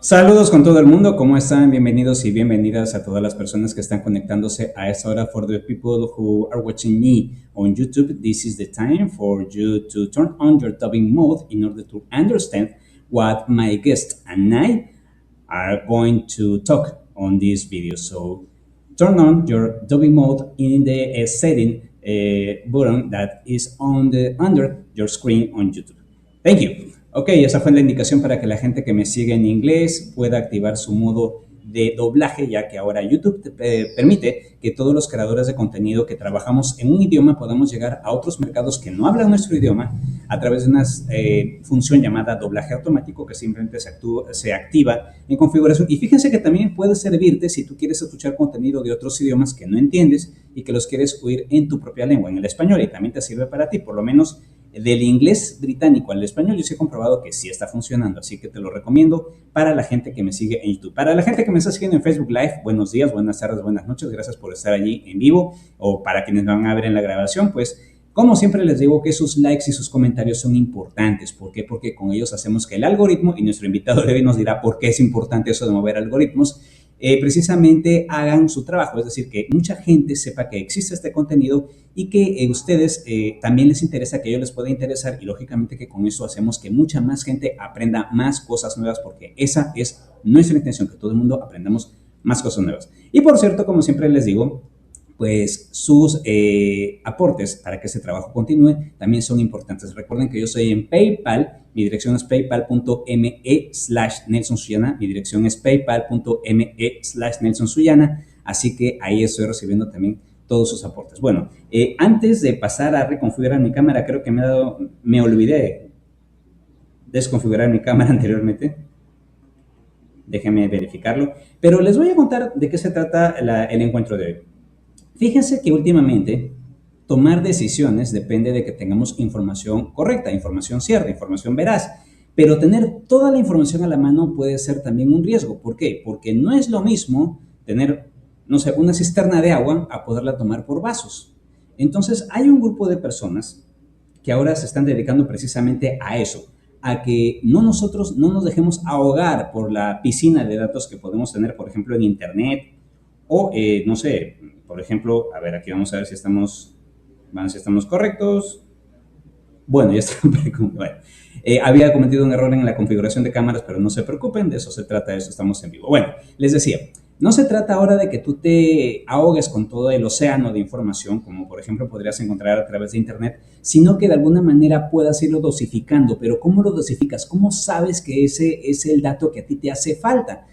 Saludos con todo el mundo, ¿cómo están? Bienvenidos y bienvenidas a todas las personas que están conectándose a esta hora. For the people who are watching me on YouTube, this is the time for you to turn on your dubbing mode in order to understand what my guest and I are going to talk on this video. So turn on your dubbing mode in the setting button that is on the under your screen on YouTube. Thank you. Ok, esa fue la indicación para que la gente que me sigue en inglés pueda activar su modo de doblaje, ya que ahora YouTube te permite que todos los creadores de contenido que trabajamos en un idioma podamos llegar a otros mercados que no hablan nuestro idioma a través de una función llamada doblaje automático que simplemente se activa en configuración. Y fíjense que también puede servirte si tú quieres escuchar contenido de otros idiomas que no entiendes y que los quieres oír en tu propia lengua, en el español, y también te sirve para ti, por lo menos. Del inglés británico al español, yo sí he comprobado que sí está funcionando, así que te lo recomiendo para la gente que me sigue en YouTube. Para la gente que me está siguiendo en Facebook Live, buenos días, buenas tardes, buenas noches, gracias por estar allí en vivo, o para quienes van a ver en la grabación, pues como siempre les digo que sus likes y sus comentarios son importantes. ¿Por qué? Porque con ellos hacemos que el algoritmo, y nuestro invitado de hoy nos dirá por qué es importante eso de mover algoritmos, precisamente hagan su trabajo, es decir, que mucha gente sepa que existe este contenido y que ustedes también les interesa, que a ellos les pueda interesar, y lógicamente que con eso hacemos que mucha más gente aprenda más cosas nuevas, porque esa es nuestra intención, que todo el mundo aprendamos más cosas nuevas. Y por cierto, como siempre les digo, pues sus aportes para que ese trabajo continúe también son importantes. Recuerden que yo soy en PayPal, mi dirección es paypal.me/Nelson Suyana, mi dirección es paypal.me/Nelson Suyana, así que ahí estoy recibiendo también todos sus aportes. Bueno, antes de pasar a reconfigurar mi cámara, creo que me olvidé desconfigurar mi cámara anteriormente. Déjenme verificarlo, pero les voy a contar de qué se trata el encuentro de hoy. Fíjense que últimamente tomar decisiones depende de que tengamos información correcta, información cierta, información veraz, pero tener toda la información a la mano puede ser también un riesgo. ¿Por qué? Porque no es lo mismo tener, no sé, una cisterna de agua a poderla tomar por vasos. Entonces hay un grupo de personas que ahora se están dedicando precisamente a eso, a que nosotros no nos dejemos ahogar por la piscina de datos que podemos tener, por ejemplo, en Internet o, no sé, por ejemplo, a ver, aquí vamos a ver si estamos correctos. Bueno, ya está. Bueno, había cometido un error en la configuración de cámaras, pero no se preocupen, de eso se trata, de eso estamos en vivo. Bueno, les decía, no se trata ahora de que tú te ahogues con todo el océano de información, como por ejemplo podrías encontrar a través de Internet, sino que de alguna manera puedas irlo dosificando. Pero ¿cómo lo dosificas? ¿Cómo sabes que ese es el dato que a ti te hace falta?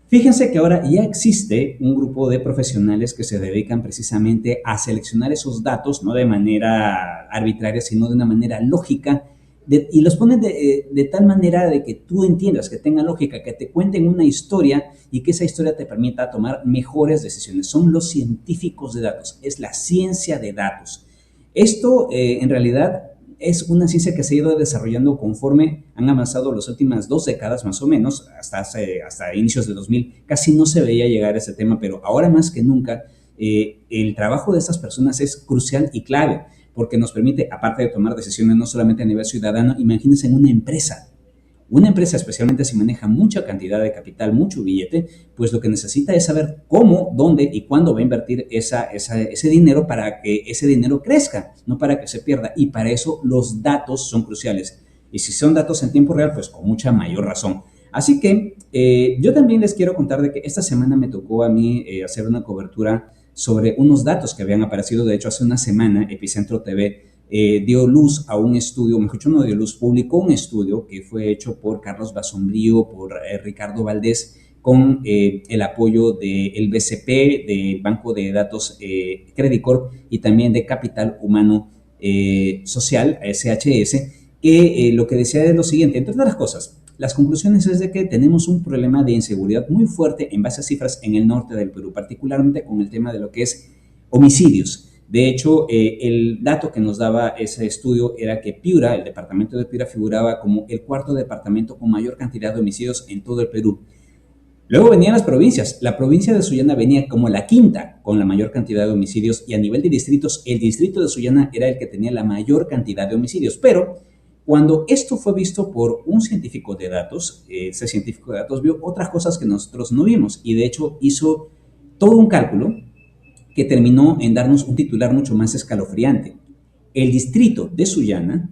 Fíjense que ahora ya existe un grupo de profesionales que se dedican precisamente a seleccionar esos datos, no de manera arbitraria, sino de una manera lógica, y los ponen de tal manera de que tú entiendas, que tenga lógica, que te cuenten una historia y que esa historia te permita tomar mejores decisiones. Son los científicos de datos, es la ciencia de datos. Esto en realidad es una ciencia que se ha ido desarrollando conforme han avanzado las últimas 2 décadas más o menos, hasta inicios de 2000. Casi no se veía llegar a ese tema, pero ahora más que nunca el trabajo de estas personas es crucial y clave, porque nos permite, aparte de tomar decisiones no solamente a nivel ciudadano, imagínense en una empresa. Una empresa, especialmente si maneja mucha cantidad de capital, mucho billete, pues lo que necesita es saber cómo, dónde y cuándo va a invertir ese dinero para que ese dinero crezca, no para que se pierda. Y para eso los datos son cruciales. Y si son datos en tiempo real, pues con mucha mayor razón. Así que yo también les quiero contar de que esta semana me tocó a mí hacer una cobertura sobre unos datos que habían aparecido. De hecho, hace una semana Epicentro TV dio luz a un estudio, mejor dicho, no dio luz, publicó un estudio que fue hecho por Carlos Basombrío, por Ricardo Valdés, con el apoyo del BCP, del Banco de Datos Credit Corp y también de Capital Humano Social, SHS, que lo que decía es lo siguiente, entre otras cosas. Las conclusiones es de que tenemos un problema de inseguridad muy fuerte en base a cifras en el norte del Perú, particularmente con el tema de lo que es homicidios. De hecho, el dato que nos daba ese estudio era que Piura, el departamento de Piura, figuraba como el 4º departamento con mayor cantidad de homicidios en todo el Perú. Luego venían las provincias. La provincia de Sullana venía como la 5ª con la mayor cantidad de homicidios, y a nivel de distritos, el distrito de Sullana era el que tenía la mayor cantidad de homicidios. Pero Cuando esto fue visto por un científico de datos, ese científico de datos vio otras cosas que nosotros no vimos y de hecho hizo todo un cálculo que terminó en darnos un titular mucho más escalofriante. El distrito de Sullana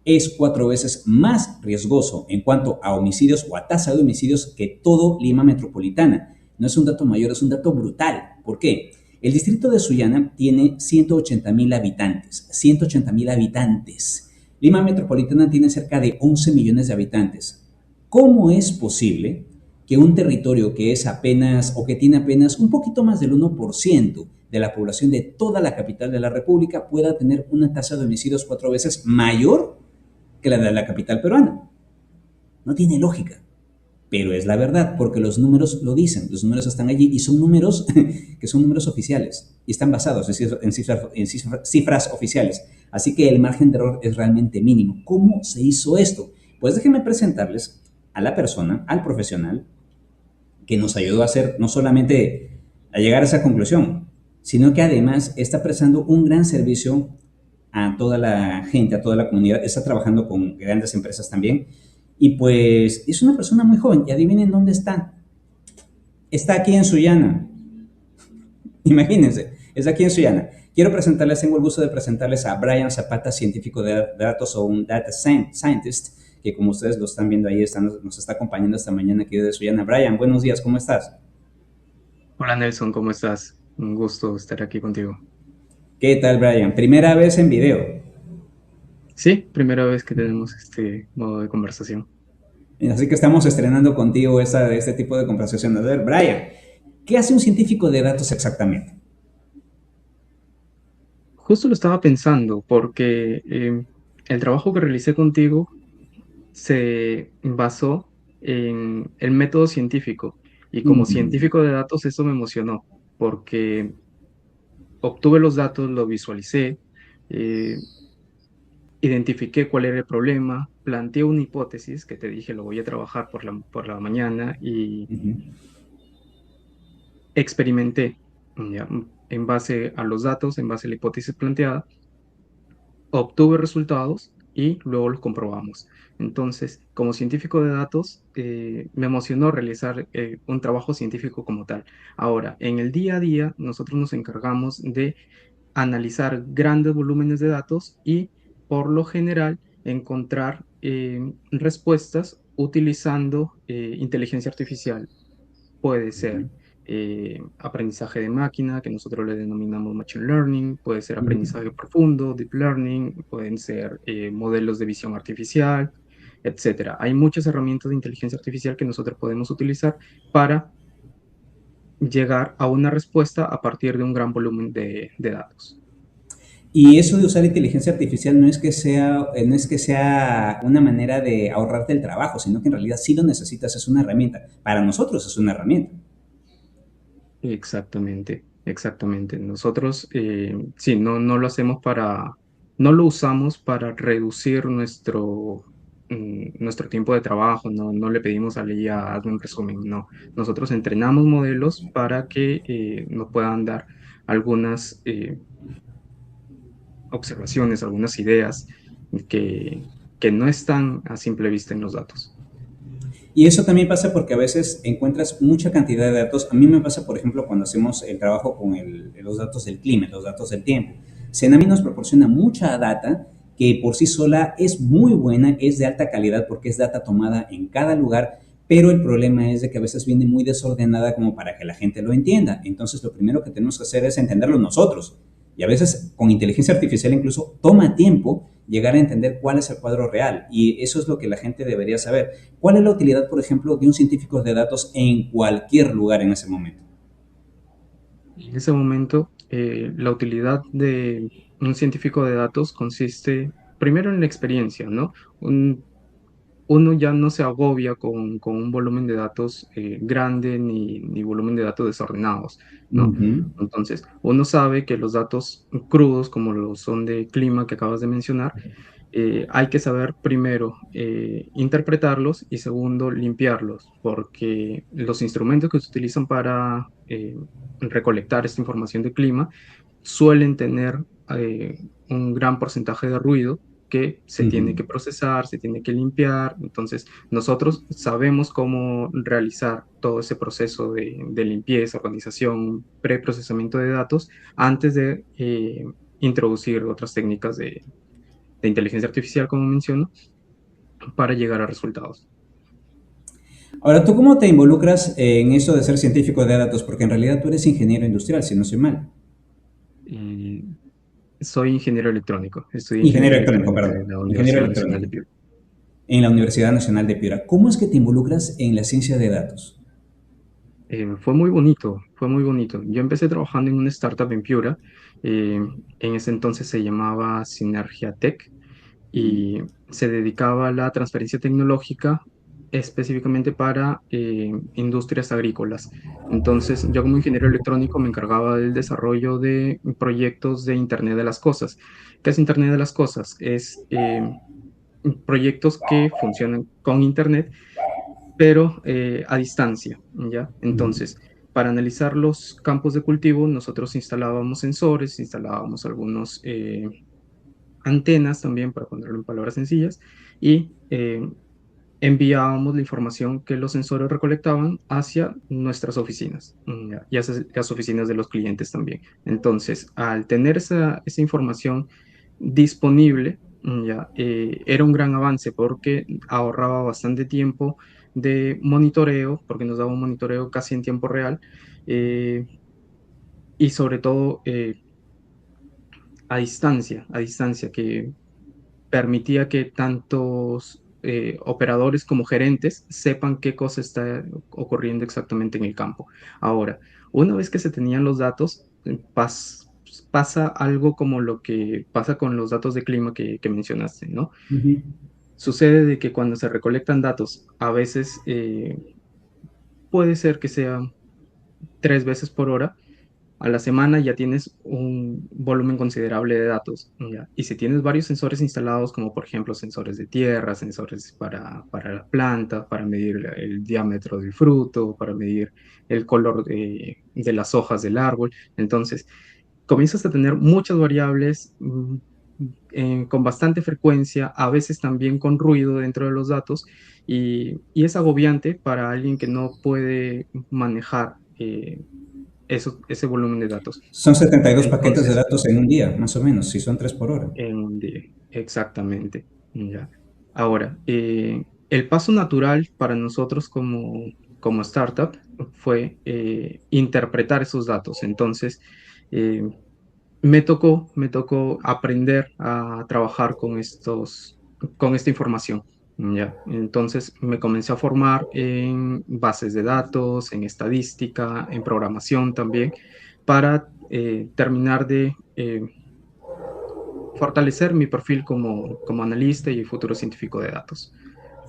es 4 veces más riesgoso en cuanto a homicidios o a tasa de homicidios que todo Lima metropolitana. No es un dato mayor, es un dato brutal. ¿Por qué? El distrito de Sullana tiene 180,000 habitantes. 180,000 habitantes. Lima metropolitana tiene cerca de 11 millones de habitantes. ¿Cómo es posible que un territorio que es apenas o que tiene apenas un poquito más del 1% de la población de toda la capital de la República pueda tener una tasa de homicidios 4 veces mayor que la de la capital peruana? No tiene lógica, pero es la verdad, porque los números lo dicen, los números están allí y son números que son números oficiales y están basados en cifras oficiales. Así que el margen de error es realmente mínimo. ¿Cómo se hizo esto? Pues déjenme presentarles a la persona, al profesional, que nos ayudó a hacer, no solamente a llegar a esa conclusión, sino que además está prestando un gran servicio a toda la gente, a toda la comunidad, está trabajando con grandes empresas también, y pues es una persona muy joven, y adivinen dónde está. Está aquí en Sullana, imagínense, está aquí en Sullana. Quiero presentarles, tengo el gusto de presentarles a Brian Zapata, científico de datos o un data scientist, que como ustedes lo están viendo ahí, nos está acompañando esta mañana aquí de Sullana. Brian, buenos días, ¿cómo estás? Hola Nelson, ¿cómo estás? Un gusto estar aquí contigo. ¿Qué tal, Brian? Primera vez en video. Sí, primera vez que tenemos este modo de conversación. Así que estamos estrenando contigo este tipo de conversación. A ver, Brian, ¿qué hace un científico de datos exactamente? Justo lo estaba pensando porque el trabajo que realicé contigo se basó en el método científico y como Mm, científico de datos eso me emocionó porque obtuve los datos, lo visualicé, eh, identifiqué cuál era el problema, planteé una hipótesis que te dije lo voy a trabajar por la mañana y ujú. experimenté ya, en base a los datos, en base a la hipótesis planteada, obtuve resultados y luego los comprobamos. Entonces, como científico de datos, me emocionó realizar un trabajo científico como tal. Ahora, en el día a día, nosotros nos encargamos de analizar grandes volúmenes de datos y, por lo general, encontrar respuestas utilizando inteligencia artificial. Puede ser aprendizaje de máquina, que nosotros le denominamos machine learning, puede ser aprendizaje profundo, deep learning, pueden ser modelos de visión artificial, etcétera. Hay muchas herramientas de inteligencia artificial que nosotros podemos utilizar para llegar a una respuesta a partir de un gran volumen de datos. Y eso de usar inteligencia artificial no es que sea una manera de ahorrarte el trabajo, sino que en realidad sí lo necesitas, es una herramienta. Para nosotros es una herramienta. Exactamente, exactamente. Nosotros, sí, no lo hacemos no lo usamos para reducir nuestro tiempo de trabajo, no le pedimos a la IA hazme un resumen, no. Nosotros entrenamos modelos para que nos puedan dar algunas observaciones, algunas ideas que, que no están a simple vista en los datos. Y eso también pasa porque a veces encuentras mucha cantidad de datos. A mí me pasa, por ejemplo, cuando hacemos el trabajo con los datos del clima, los datos del tiempo. Cenami nos proporciona mucha data que por sí sola es muy buena, es de alta calidad porque es data tomada en cada lugar, pero el problema es de que a veces viene muy desordenada como para que la gente lo entienda. Entonces lo primero que tenemos que hacer es entenderlo nosotros. Y a veces con inteligencia artificial incluso toma tiempo llegar a entender cuál es el cuadro real. Y eso es lo que la gente debería saber. ¿Cuál es la utilidad, por ejemplo, de un científico de datos en cualquier lugar en ese momento? En ese momento, la utilidad de un científico de datos consiste primero en la experiencia, ¿no? Uno ya no se agobia con un volumen de datos grande ni volumen de datos desordenados, ¿no? Ujú. Entonces, uno sabe que los datos crudos, como los son de clima que acabas de mencionar, hay que saber primero interpretarlos y segundo limpiarlos, porque los instrumentos que se utilizan para recolectar esta información de clima suelen tener un gran porcentaje de ruido que se tiene Ujú. que procesar, se tiene que limpiar. Entonces, nosotros sabemos cómo realizar todo ese proceso de limpieza, organización, preprocesamiento de datos antes de introducir otras técnicas de inteligencia artificial, como menciono, para llegar a resultados. Ahora, ¿tú cómo te involucras en eso de ser científico de datos? Porque en realidad tú eres ingeniero industrial, si no soy mal. Y soy ingeniero electrónico, estudié Ingeniero ingeniería electrónico, electrónica perdón. en la Ingeniero Universidad Nacional de electrónico. Piura. En la Universidad Nacional de Piura. ¿Cómo es que te involucras en la ciencia de datos? Fue muy bonito, fue muy bonito. Yo empecé trabajando en una startup en Piura, en ese entonces se llamaba Synergia Tech y se dedicaba a la transferencia tecnológica específicamente para industrias agrícolas. Entonces, yo como ingeniero electrónico me encargaba del desarrollo de proyectos de Internet de las Cosas. ¿Qué es Internet de las Cosas? Es proyectos que funcionan con Internet pero a distancia, ¿ya? Ujú. Entonces, para analizar los campos de cultivo, nosotros instalábamos sensores, instalábamos algunos antenas también, para ponerlo en palabras sencillas, y enviábamos la información que los sensores recolectaban hacia nuestras oficinas, ¿ya? Y hacia las oficinas de los clientes también. Entonces, al tener esa información disponible, ya, era un gran avance porque ahorraba bastante tiempo de monitoreo, porque nos daba un monitoreo casi en tiempo real, eh, y sobre todo a distancia, que permitía que tantos operadores como gerentes sepan qué cosa está ocurriendo exactamente en el campo. Ahora, una vez que se tenían los datos, pasa algo como lo que pasa con los datos de clima que mencionaste, ¿no? Ujú. Sucede de que cuando se recolectan datos, a veces puede ser que sea 3 veces por hora, a la semana ya tienes un volumen considerable de datos, ¿ya? Y si tienes varios sensores instalados, como por ejemplo sensores de tierra, sensores para la planta, para medir el diámetro del fruto, para medir el color de las hojas del árbol, entonces comienzas a tener muchas variables con bastante frecuencia, a veces también con ruido dentro de los datos, y es agobiante para alguien que no puede manejar ese volumen de datos. Son 72 paquetes de Entonces, datos en un día, más o menos, si son 3 por hora. exactamente. Ya. Ahora, el paso natural para nosotros como startup fue interpretar esos datos. Entonces, eh, me tocó aprender a trabajar con esta información. Ya. Entonces me comencé a formar en bases de datos, en estadística, en programación también, para terminar de fortalecer mi perfil como analista y futuro científico de datos.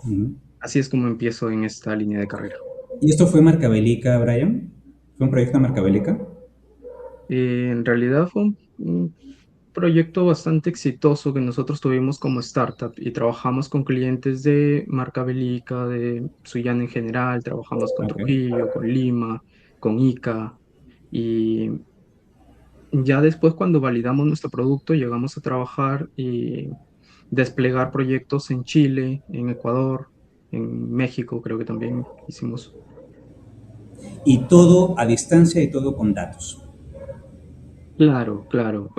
Ujú. Así es como empiezo en esta línea de carrera. ¿Y esto fue Marcabélica, Brian? ¿Fue un proyecto de Marcabélica? En realidad fue un proyecto bastante exitoso que nosotros tuvimos como startup y trabajamos con clientes de marca Belica, de Suyana en general, trabajamos con Ok. Trujillo, con Lima, con Ica y ya después cuando validamos nuestro producto llegamos a trabajar y desplegar proyectos en Chile, en Ecuador, en México creo que también hicimos. Y todo a distancia y todo con datos. Claro, claro.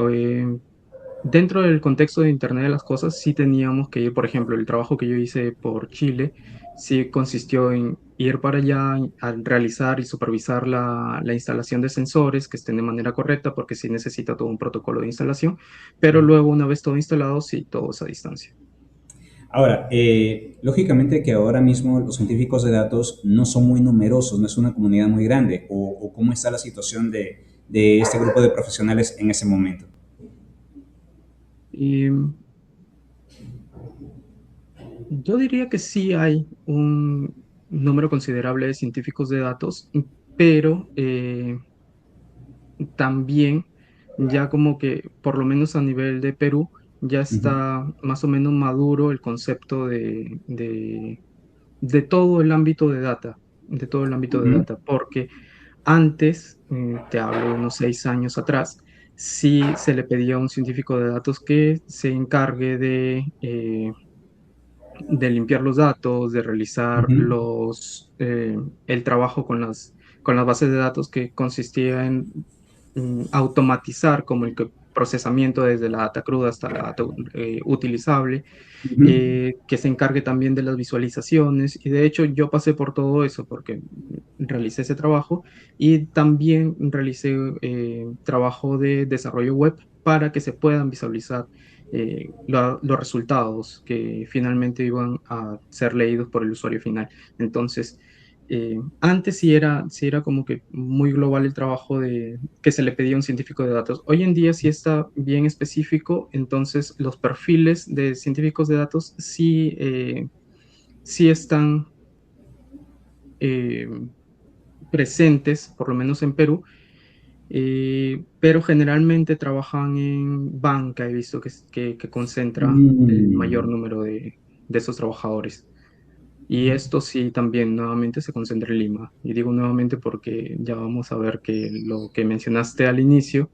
Dentro del contexto de Internet de las Cosas, sí teníamos que ir, por ejemplo, el trabajo que yo hice por Chile, sí consistió en ir para allá a realizar y supervisar la instalación de sensores que estén de manera correcta, porque sí necesita todo un protocolo de instalación, pero luego, una vez todo instalado, sí, todo es a distancia. Ahora, lógicamente que ahora mismo los científicos de datos no son muy numerosos, no es una comunidad muy grande, o cómo está la situación de este grupo de profesionales en ese momento. Y yo diría que sí hay un número considerable de científicos de datos, pero también ya como que, por lo menos a nivel de Perú, ya Ujú. está más o menos maduro el concepto de todo el ámbito de data, de todo el ámbito de Ujú. data, porque antes, te hablo de unos 6 años atrás, sí se le pedía a un científico de datos que se encargue de limpiar los datos, de realizar Ujú, el trabajo con las bases de datos que consistía en automatizar como procesamiento desde la data cruda hasta la data utilizable, ujú. que se encargue también de las visualizaciones. Y de hecho yo pasé por todo eso porque realicé ese trabajo y también realicé trabajo de desarrollo web para que se puedan visualizar los resultados que finalmente iban a ser leídos por el usuario final. Entonces, antes sí era como que muy global el trabajo que se le pedía a un científico de datos. Hoy en día sí está bien específico, entonces los perfiles de científicos de datos sí están eh, presentes, por lo menos en Perú, pero generalmente trabajan en banca, he visto que concentra el mayor Mm. número de esos trabajadores. Y esto sí también nuevamente se concentra en Lima. Y digo nuevamente porque ya vamos a ver que lo que mencionaste al inicio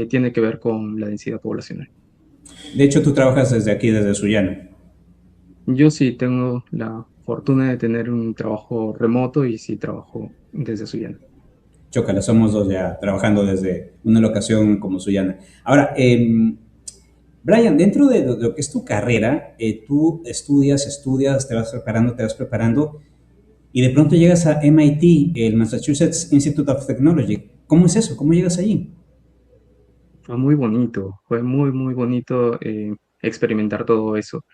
tiene que ver con la densidad poblacional. De hecho, tú trabajas desde aquí, desde Sullana. Yo sí tengo la fortuna de tener un trabajo remoto y sí trabajo desde Sullana. Chócala, somos dos ya trabajando desde una locación como Sullana. Ahora, Brian, dentro de lo que es tu carrera, tú estudias, te vas preparando, y de pronto llegas a MIT, el Massachusetts Institute of Technology. ¿Cómo es eso? ¿Cómo llegas allí? Fue muy bonito, fue muy bonito experimentar todo eso.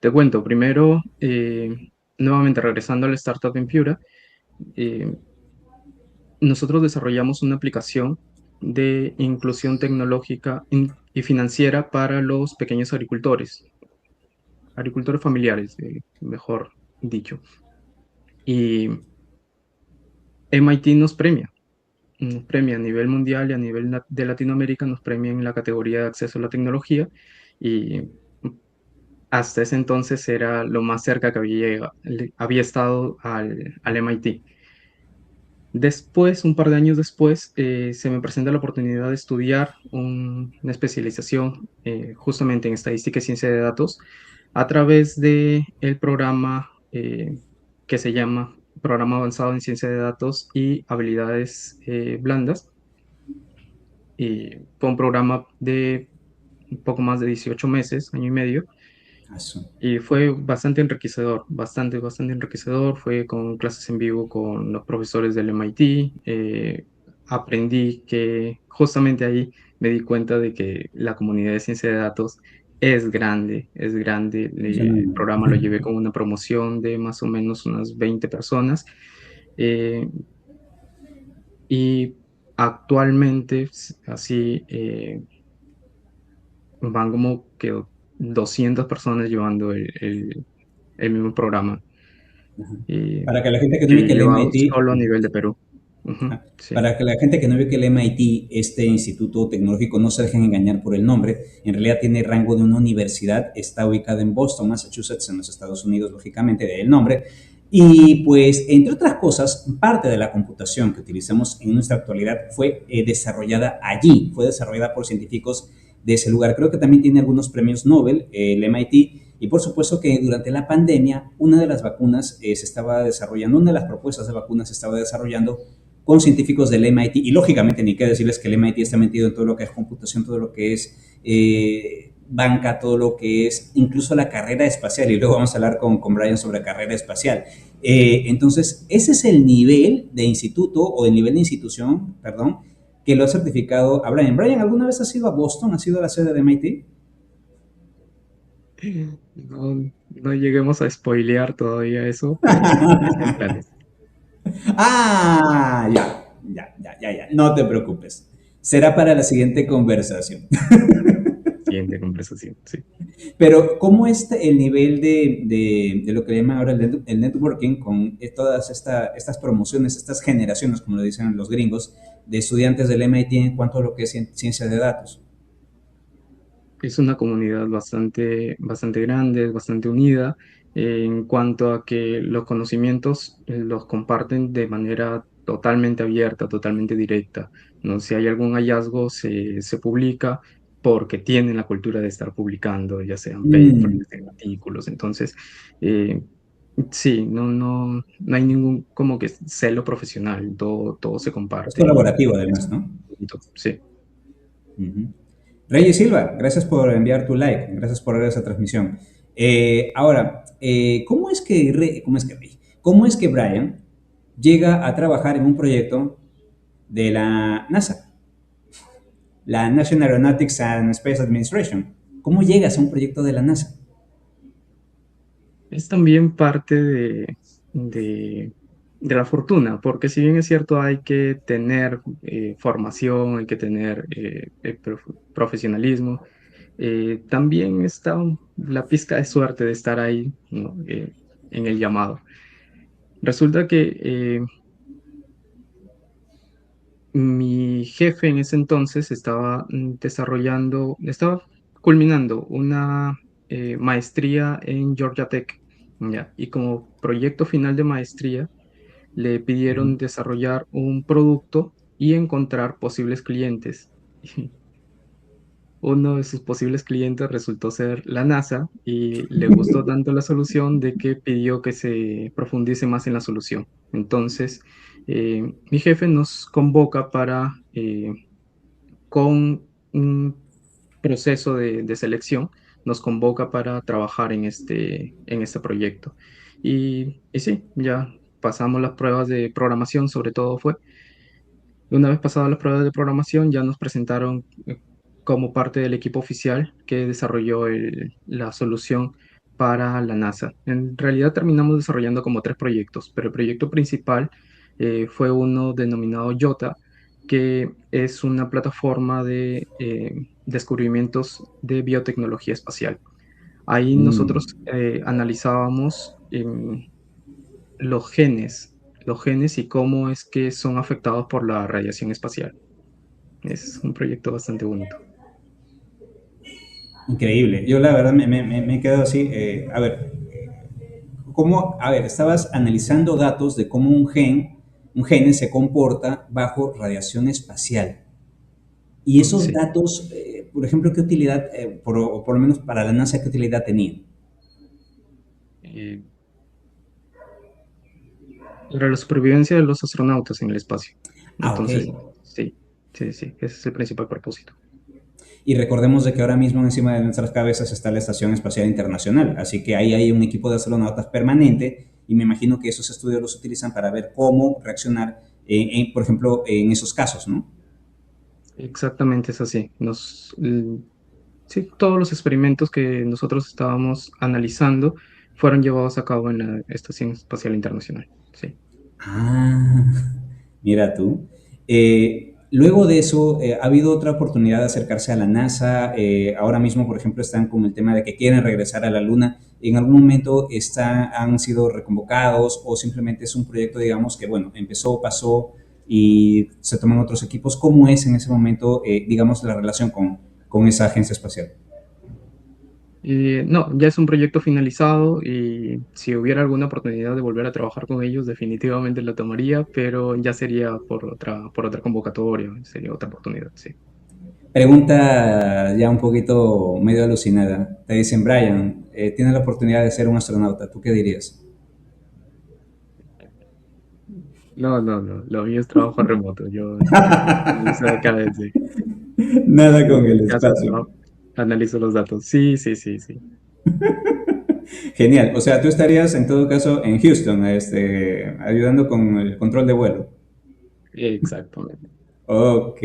Te cuento, primero, nuevamente regresando al startup en Piura, eh, nosotros desarrollamos una aplicación de inclusión tecnológica y financiera para los pequeños agricultores, agricultores familiares, mejor dicho. Y MIT nos premia a nivel mundial y a nivel de Latinoamérica, nos premia en la categoría de acceso a la tecnología y hasta ese entonces era lo más cerca que había estado al MIT. Después, un par de años después, se me presenta la oportunidad de estudiar una especialización justamente en estadística y ciencia de datos a través de el programa que se llama Programa Avanzado en Ciencia de Datos y Habilidades Blandas. Y fue un programa de un poco más de 18 meses, año y medio, Eso. y fue bastante enriquecedor, bastante enriquecedor. Fue con clases en vivo con los profesores del MIT. Aprendí que justamente ahí me di cuenta de que la comunidad de ciencia de datos es grande, es grande. Yo no- El programa lo llevé con una promoción de más o menos unas 20 personas. eh, y actualmente, así, van como que 200 personas llevando el mismo programa. Y Para que la gente que no que ubique el lleva MIT, solo a nivel de Perú. Ujú, sí. para que la gente que no ubique el MIT, este instituto tecnológico, no se dejen engañar por el nombre, en realidad tiene rango de una universidad, está ubicada en Boston, Massachusetts, en los Estados Unidos, lógicamente, de ahí el nombre. Y pues, entre otras cosas, parte de la computación que utilizamos en nuestra actualidad fue desarrollada allí, fue desarrollada por científicos de ese lugar. Creo que también tiene algunos premios Nobel, el MIT, y por supuesto que durante la pandemia, una de las vacunas se estaba desarrollando, una de las propuestas de vacunas se estaba desarrollando con científicos del MIT, y lógicamente ni qué decirles que el MIT está metido en todo lo que es computación, todo lo que es banca, todo lo que es incluso la carrera espacial, y luego vamos a hablar con Brian sobre carrera espacial. Entonces, ese es el nivel de instituto o el nivel de institución, perdón, que lo ha certificado a Brian. Brian, ¿alguna vez has ido a Boston? ¿Has ido a la sede de MIT? No lleguemos a spoilear todavía eso, pero está en planes. Ah, ya. No te preocupes. Será para la siguiente conversación. Siguiente conversación, sí. Pero, ¿cómo es el nivel de lo que le llaman ahora el networking con todas estas promociones, estas generaciones, como lo dicen los gringos, de estudiantes del MIT en cuanto a lo que es ciencia de datos? Es una comunidad bastante grande, bastante unida, en cuanto a que los conocimientos los comparten de manera totalmente abierta, totalmente directa. ¿no? Si hay algún hallazgo, se publica porque tienen la cultura de estar publicando, ya sean papers, Mm, ya sean artículos. Entonces, eh, sí, no hay ningún como que celo profesional, todo se es comparte y colaborativo es además, ¿no? bonito, sí. Ujú. Reyes Silva, gracias por enviar tu like, gracias por ver esa transmisión. Ahora, cómo es que Brian llega a trabajar en un proyecto de la NASA, la National Aeronautics and Space Administration? ¿Cómo llegas a un proyecto de la NASA? Es también parte de la fortuna, porque si bien es cierto, hay que tener formación, hay que tener profesionalismo, también está la pizca de suerte de estar ahí, ¿no? En el llamado. Resulta que mi jefe en ese entonces estaba estaba culminando una maestría en Georgia Tech, ¿ya? Y como proyecto final de maestría, le pidieron desarrollar un producto y encontrar posibles clientes. Uno de sus posibles clientes resultó ser la NASA y le gustó tanto la solución de que pidió que se profundice más en la solución. Entonces, mi jefe nos convoca con un proceso de selección, nos convoca para trabajar en este proyecto. Y sí, ya pasamos las pruebas de programación, sobre todo fue. Una vez pasadas las pruebas de programación, ya nos presentaron como parte del equipo oficial que desarrolló la solución para la NASA. En realidad terminamos desarrollando como tres proyectos, pero el proyecto principal fue uno denominado YOTA, que es una plataforma de descubrimientos de biotecnología espacial. Ahí Mm, nosotros analizábamos los genes y cómo es que son afectados por la radiación espacial. Es un proyecto bastante bonito. increíble. Yo la verdad me he quedado así. A ver, estabas analizando datos de cómo un gene se comporta bajo radiación espacial. Y esos Sí. datos, por ejemplo, ¿qué utilidad, o por lo menos para la NASA, qué utilidad tenían? Eh, para la supervivencia de los astronautas en el espacio. Ah, ok. Entonces, sí, sí, ese es el principal propósito. Y recordemos de que ahora mismo encima de nuestras cabezas está la Estación Espacial Internacional, así que ahí hay un equipo de astronautas permanente y me imagino que esos estudios los utilizan para ver cómo reaccionar, por ejemplo, en esos casos, ¿no? Exactamente es así. Sí, todos los experimentos que nosotros estábamos analizando fueron llevados a cabo en la Estación Espacial Internacional. Sí. Ah, mira tú. Luego de eso, ¿ha habido otra oportunidad de acercarse a la NASA? Ahora mismo, por ejemplo, están con el tema de que quieren regresar a la Luna. ¿En algún momento han sido reconvocados o simplemente es un proyecto, digamos, que, bueno, empezó, pasó y se toman otros equipos? ¿Cómo es en ese momento, digamos, la relación con esa agencia espacial? No, ya es un proyecto finalizado y si hubiera alguna oportunidad de volver a trabajar con ellos, definitivamente la tomaría, pero ya sería por otra convocatoria, sería otra oportunidad, sí. Pregunta ya un poquito medio alucinada. Te dicen, Brian, tienes la oportunidad de ser un astronauta. ¿Tú qué dirías? No, lo mío es trabajo remoto, yo analizo acá Nada desde con el mi casa, espacio. analizo los datos. Sí, sí, sí, sí, Genial. O sea, tú estarías en todo caso en Houston, ayudando con el control de vuelo. exactamente. Ok.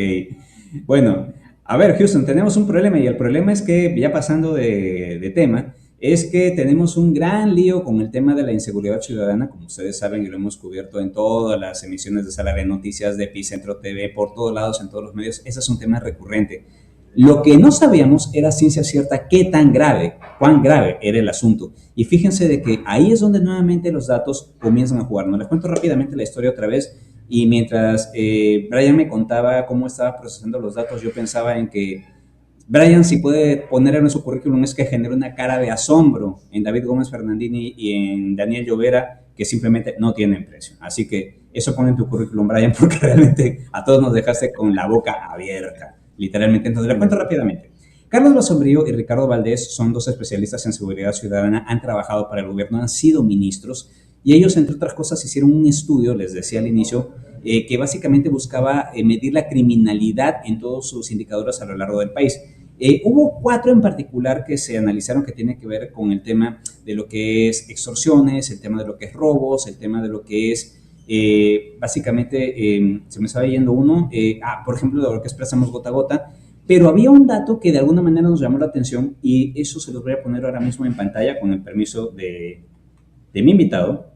Bueno, a ver, Houston, tenemos un problema y el problema es que, ya pasando de tema, es que tenemos un gran lío con el tema de la inseguridad ciudadana, como ustedes saben y lo hemos cubierto en todas las emisiones de Sala de Noticias, de Epicentro TV, por todos lados, en todos los medios. Ese es un tema recurrente. Lo que no sabíamos era ciencia cierta qué tan grave, cuán grave era el asunto. Y fíjense de que ahí es donde nuevamente los datos comienzan a jugar. No les cuento rápidamente la historia otra vez. Y mientras Brian me contaba cómo estaba procesando los datos, yo pensaba en que Brian, si puede poner en su currículum, es que generó una cara de asombro en David Gómez Fernandini y en Daniel Llovera, que simplemente no tienen precio. Así que eso pone en tu currículum, Brian, porque realmente a todos nos dejaste con la boca abierta, literalmente. Entonces, le cuento rápidamente. Carlos Basombrío y Ricardo Valdés son dos especialistas en seguridad ciudadana, han trabajado para el gobierno, han sido ministros, y ellos, entre otras cosas, hicieron un estudio, les decía al inicio, que básicamente buscaba medir la criminalidad en todos sus indicadores a lo largo del país. Hubo 4 en particular que se analizaron que tienen que ver con el tema de lo que es extorsiones, el tema de lo que es robos, el tema de lo que es, básicamente, se me estaba yendo uno, por ejemplo, de lo que es préstamos gota a gota, pero había un dato que de alguna manera nos llamó la atención y eso se los voy a poner ahora mismo en pantalla con el permiso de mi invitado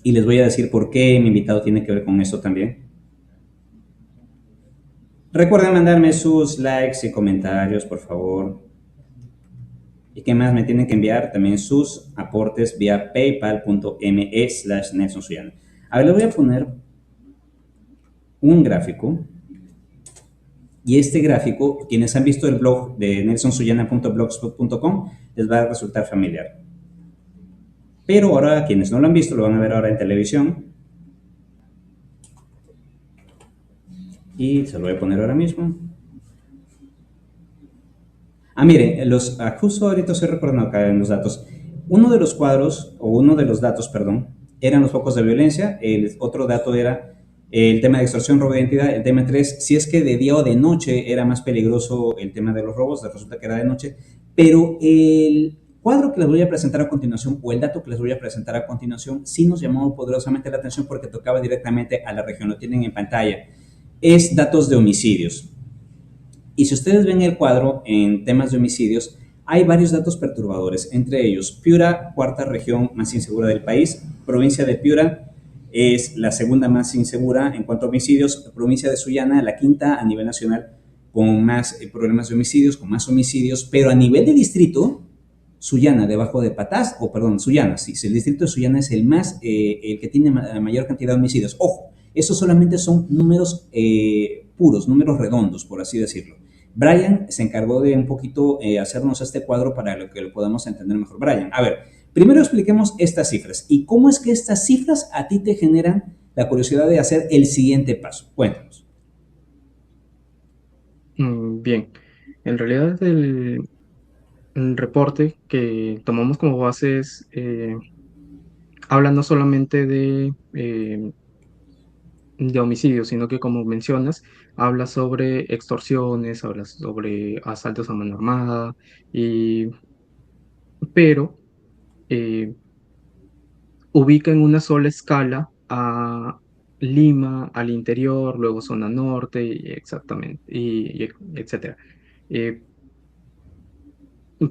y les voy a decir por qué mi invitado tiene que ver con esto también. Recuerden mandarme sus likes y comentarios, por favor. ¿Y qué más? Me tienen que enviar también sus aportes vía paypal.me/Nelson Suyana. A ver, le voy a poner un gráfico. Y este gráfico, quienes han visto el blog de nelsonsuyana.blogspot.com, les va a resultar familiar. Pero ahora, quienes no lo han visto, lo van a ver ahora en televisión. Y se lo voy a poner ahora mismo. Miren, justo ahorita estoy recordando acá en los datos. Uno de los cuadros, o uno de los datos, perdón, eran los focos de violencia. El otro dato era el tema de extorsión, robo de identidad. El tema 3, si es que de día o de noche era más peligroso el tema de los robos, resulta que era de noche. Pero el cuadro que les voy a presentar a continuación, o el dato que les voy a presentar a continuación, sí nos llamó poderosamente la atención porque tocaba directamente a la región. Lo tienen en pantalla. Es datos de homicidios. Y si ustedes ven el cuadro en temas de homicidios, hay varios datos perturbadores, entre ellos Piura, cuarta región más insegura del país, provincia de Piura es la segunda más insegura en cuanto a homicidios, provincia de Sullana la quinta a nivel nacional con más problemas de homicidios, con más homicidios, pero a nivel de distrito, Sullana debajo de Patás, Sullana, sí, el distrito de Sullana es el que tiene la mayor cantidad de homicidios. Ojo, esos solamente son números puros, números redondos, por así decirlo. Brian se encargó de un poquito hacernos este cuadro para que lo podamos entender mejor. Brian, a ver, primero expliquemos estas cifras y cómo es que estas cifras a ti te generan la curiosidad de hacer el siguiente paso. Cuéntanos. Bien, en realidad el reporte que tomamos como base habla no solamente de homicidios, sino que como mencionas, habla sobre extorsiones, habla sobre asaltos a mano armada, y, pero eh, ubica en una sola escala a Lima, al interior, luego zona norte, y exactamente, y etcétera. Eh,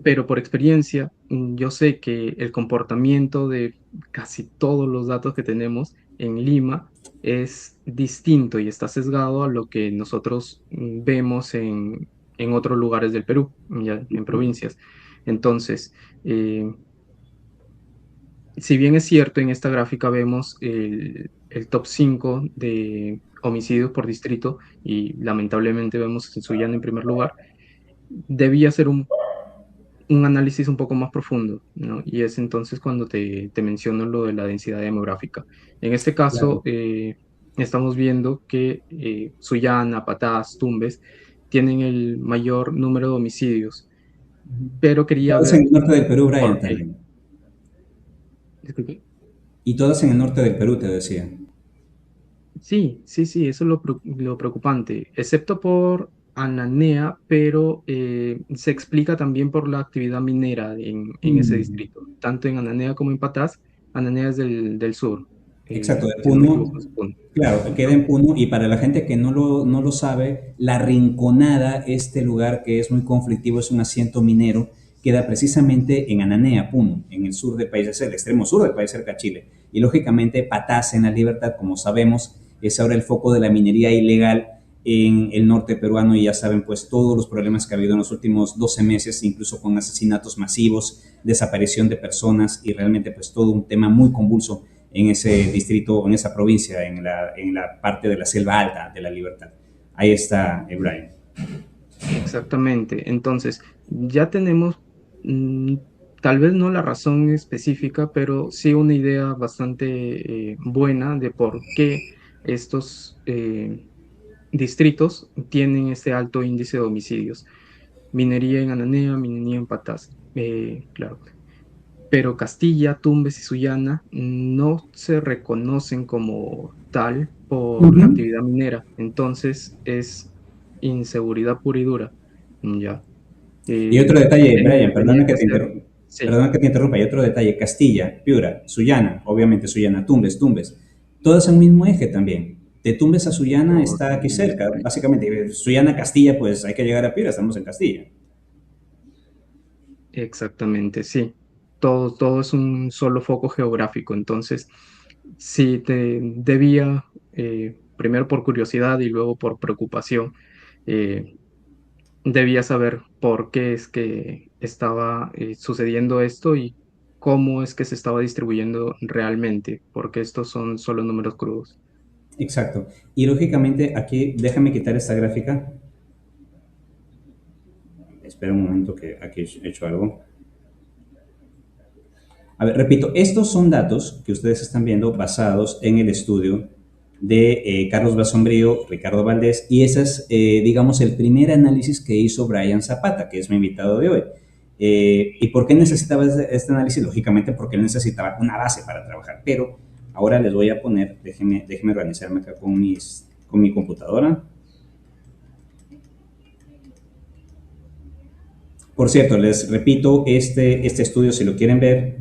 pero por experiencia, yo sé que el comportamiento de casi todos los datos que tenemos en Lima es distinto y está sesgado a lo que nosotros vemos en otros lugares del Perú, ya en provincias. Entonces, si bien es cierto, en esta gráfica vemos el top 5 de homicidios por distrito y lamentablemente vemos a Sullana en primer lugar, debía ser un análisis un poco más profundo, ¿no? Y es entonces cuando te menciono lo de la densidad demográfica. En este caso, Claro. estamos viendo que Sullana, Patás, Tumbes tienen el mayor número de homicidios, pero quería Todas en ver el norte del Perú, Brian, por qué. también. Disculpe. Y todas en el norte del Perú, te decía. Sí, sí, sí, eso es lo preocupante, excepto por Ananea, pero se explica también por la actividad minera en ese Mm. distrito, tanto en Ananea como en Patás. Ananea es del sur, Exacto, de si no me Puno, equivoco, es Puno. claro, queda en Puno y para la gente que no lo sabe, La Rinconada, este lugar que es muy conflictivo, es un asiento minero, queda precisamente en Ananea, Puno, en el sur del país, es el extremo sur del país, cerca de Chile. Y lógicamente Patás en la Libertad, como sabemos, es ahora el foco de la minería ilegal en el norte peruano y ya saben pues todos los problemas que ha habido en los últimos 12 meses, incluso con asesinatos masivos, desaparición de personas y realmente pues todo un tema muy convulso en ese distrito, en esa provincia, en la parte de la selva alta de la Libertad. Ahí está, Brian. Exactamente. Entonces, ya tenemos, mm, tal vez no la razón específica, pero sí una idea bastante buena de por qué estos distritos tienen este alto índice de homicidios. Minería en Ananea, minería en Patas, claro. Pero Castilla, Tumbes y Sullana no se reconocen como tal por la Ujú. actividad minera. Entonces es inseguridad pura y dura. Ya. Y otro detalle, Brian, Tenía que ser, sí, perdona que te interrumpa, y otro detalle, Castilla, Piura, Sullana, obviamente Sullana, Tumbes, Tumbes, todas en el mismo eje también. De Tumbes a Sullana todos está en aquí el cerca, mismo eje. básicamente. Sullana, Castilla, pues hay que llegar a Piura, estamos en Castilla. Exactamente, sí. Todo es un solo foco geográfico. Entonces, sí, te debía, primero por curiosidad y luego por preocupación, eh, debía saber por qué es que estaba sucediendo esto y cómo es que se estaba distribuyendo realmente, porque estos son solo números crudos. Exacto. Y lógicamente aquí, déjame quitar esta gráfica. Espera un momento que aquí he hecho algo. A ver, repito, estos son datos que ustedes están viendo basados en el estudio de Carlos Basombrío, Ricardo Valdés, y ese es, digamos, el primer análisis que hizo Brian Zapata, que es mi invitado de hoy. ¿Y por qué necesitaba este análisis? Lógicamente porque él necesitaba una base para trabajar, pero ahora les voy a poner, déjenme organizarme acá con mi computadora. Por cierto, les repito, este estudio, si lo quieren ver,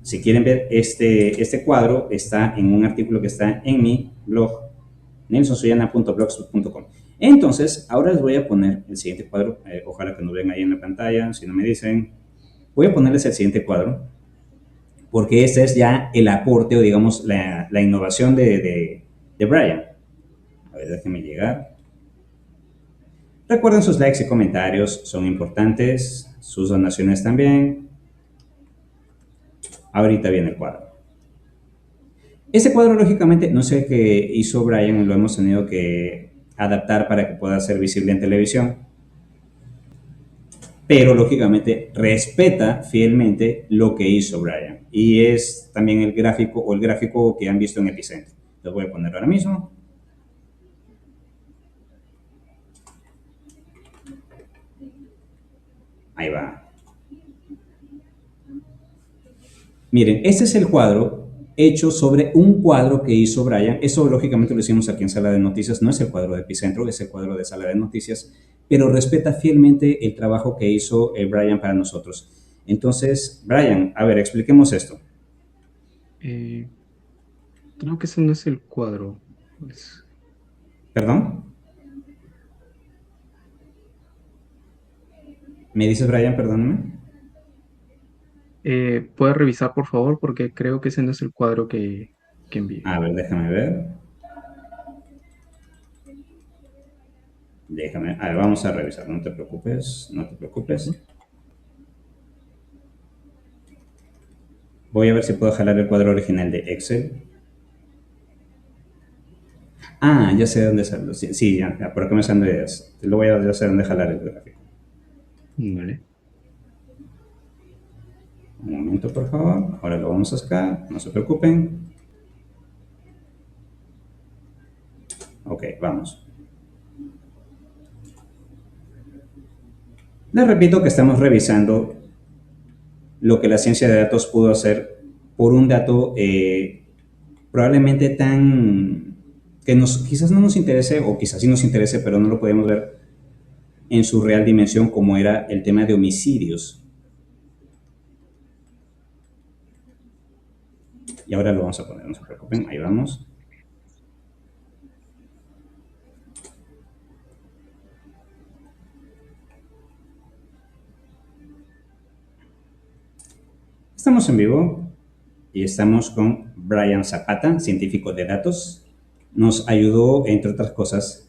si quieren ver este cuadro, está en un artículo que está en mi blog, nelsonsoyana.blogspot.com. Entonces, ahora les voy a poner el siguiente cuadro, ojalá que nos vean ahí en la pantalla, si no me dicen, voy a ponerles el siguiente cuadro, porque este es ya el aporte o digamos la innovación de Brian. A ver, déjenme llegar. Recuerden sus likes y comentarios, son importantes, sus donaciones también. Ahorita viene el cuadro. Ese cuadro, lógicamente, no sé qué hizo Brian, lo hemos tenido que adaptar para que pueda ser visible en televisión, pero lógicamente respeta fielmente lo que hizo Brian. Y es también el gráfico o el gráfico que han visto en Epicentro. Lo voy a poner ahora mismo. Ahí va. Miren, este es el cuadro hecho sobre un cuadro que hizo Brian. Eso lógicamente lo hicimos aquí en Sala de Noticias. No es el cuadro de Epicentro, es el cuadro de Sala de Noticias, pero respeta fielmente el trabajo que hizo Brian para nosotros. Entonces, Brian, a ver, expliquemos esto. Eh, Creo que ese no es el cuadro. Es- ¿Perdón? ¿Me dices, Brian, perdóname? ¿Puedes revisar, por favor? Porque creo que ese no es el cuadro que envié. A ver, déjame ver. Déjame, a ver, vamos a revisar, no te preocupes, no te Ujú. preocupes. Voy a ver si puedo jalar el cuadro original de Excel. Ah, ya sé dónde hacerlo. Sí, sí, ya, por acá me están dando ideas. Lo voy a ya sé dónde jalar el gráfico. Vale. Un momento, por favor. Ahora lo vamos a sacar, no se preocupen. Ok, vamos. Les repito que estamos revisando lo que la ciencia de datos pudo hacer por un dato probablemente tan que quizás no nos interese o quizás sí nos interese, pero no lo podemos ver en su real dimensión como era el tema de homicidios. Y ahora lo vamos a poner, no se preocupen, ahí vamos. Estamos en vivo y estamos con Brian Zapata, científico de datos. Nos ayudó, entre otras cosas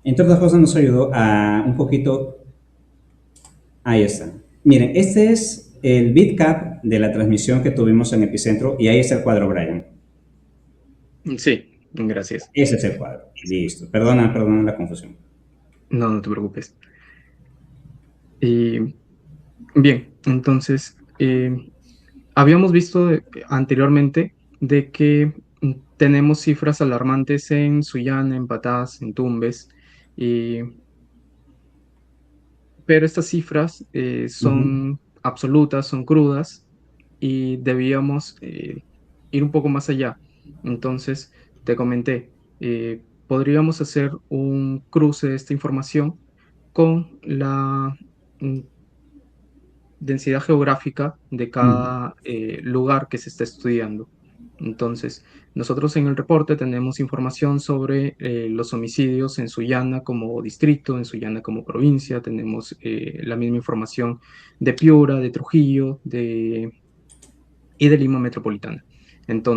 nos ayudó a un poquito. Ahí está. Miren, este es el bitcap de la transmisión que tuvimos en Epicentro y ahí está el cuadro Brian. Sí, gracias. Ese es el cuadro. Listo. Perdona la confusión. No, no te preocupes. Y bien, entonces, habíamos visto anteriormente de que tenemos cifras alarmantes en Sullana, en Patás, en Tumbes, y pero estas cifras Ujú, son absolutas, son crudas y debíamos ir un poco más allá. Entonces, te comenté, podríamos hacer un cruce de esta información con la mm, densidad geográfica de ujú, cada lugar que se está estudiando. Entonces, nosotros en el reporte tenemos información sobre los homicidios en Sullana como distrito, en Sullana como provincia, tenemos la misma información de Piura, de Trujillo y de Lima Metropolitana.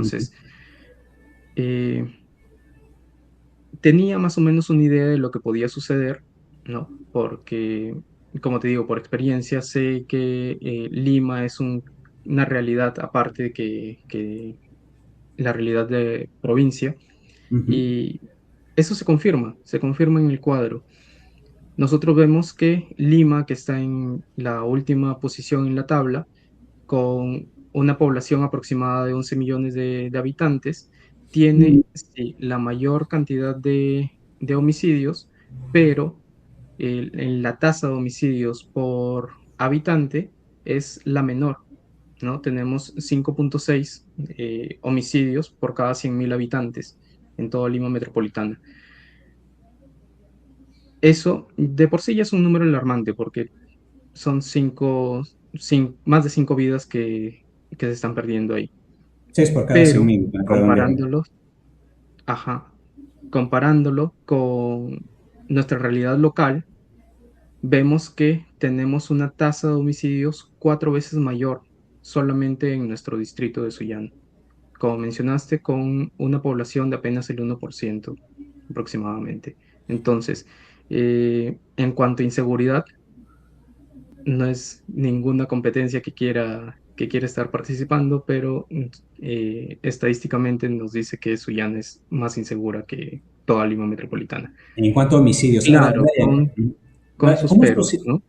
ujú. Entonces, eh, tenía más o menos una idea de lo que podía suceder, ¿no? Porque, como te digo, por experiencia sé que Lima es una realidad aparte de que la realidad de provincia Ujú, y eso se confirma en el cuadro. Nosotros vemos que Lima, que está en la última posición en la tabla, con una población aproximada de 11 millones de habitantes, ujú. tiene sí, la mayor cantidad de homicidios, pero en la tasa de homicidios por habitante es la menor, ¿no? Tenemos 5,6 homicidios por cada 100.000 habitantes en toda Lima metropolitana. Eso de por sí ya es un número alarmante porque son más de 5 vidas que se están perdiendo ahí. 6 por cada 100 Pero mil, redondeado. comparándolos, ajá, comparándolo con nuestra realidad local, vemos que tenemos una tasa de homicidios 4 veces mayor solamente en nuestro distrito de Sullana. Como mencionaste, con una población de apenas el 1% aproximadamente. Entonces, en cuanto a inseguridad, no es ninguna competencia que quiera estar participando, pero estadísticamente nos dice que Sullana es más insegura que toda Lima metropolitana. En cuanto a homicidios, ahora, Claro, con sus ¿cómo es peros, posible? ¿no?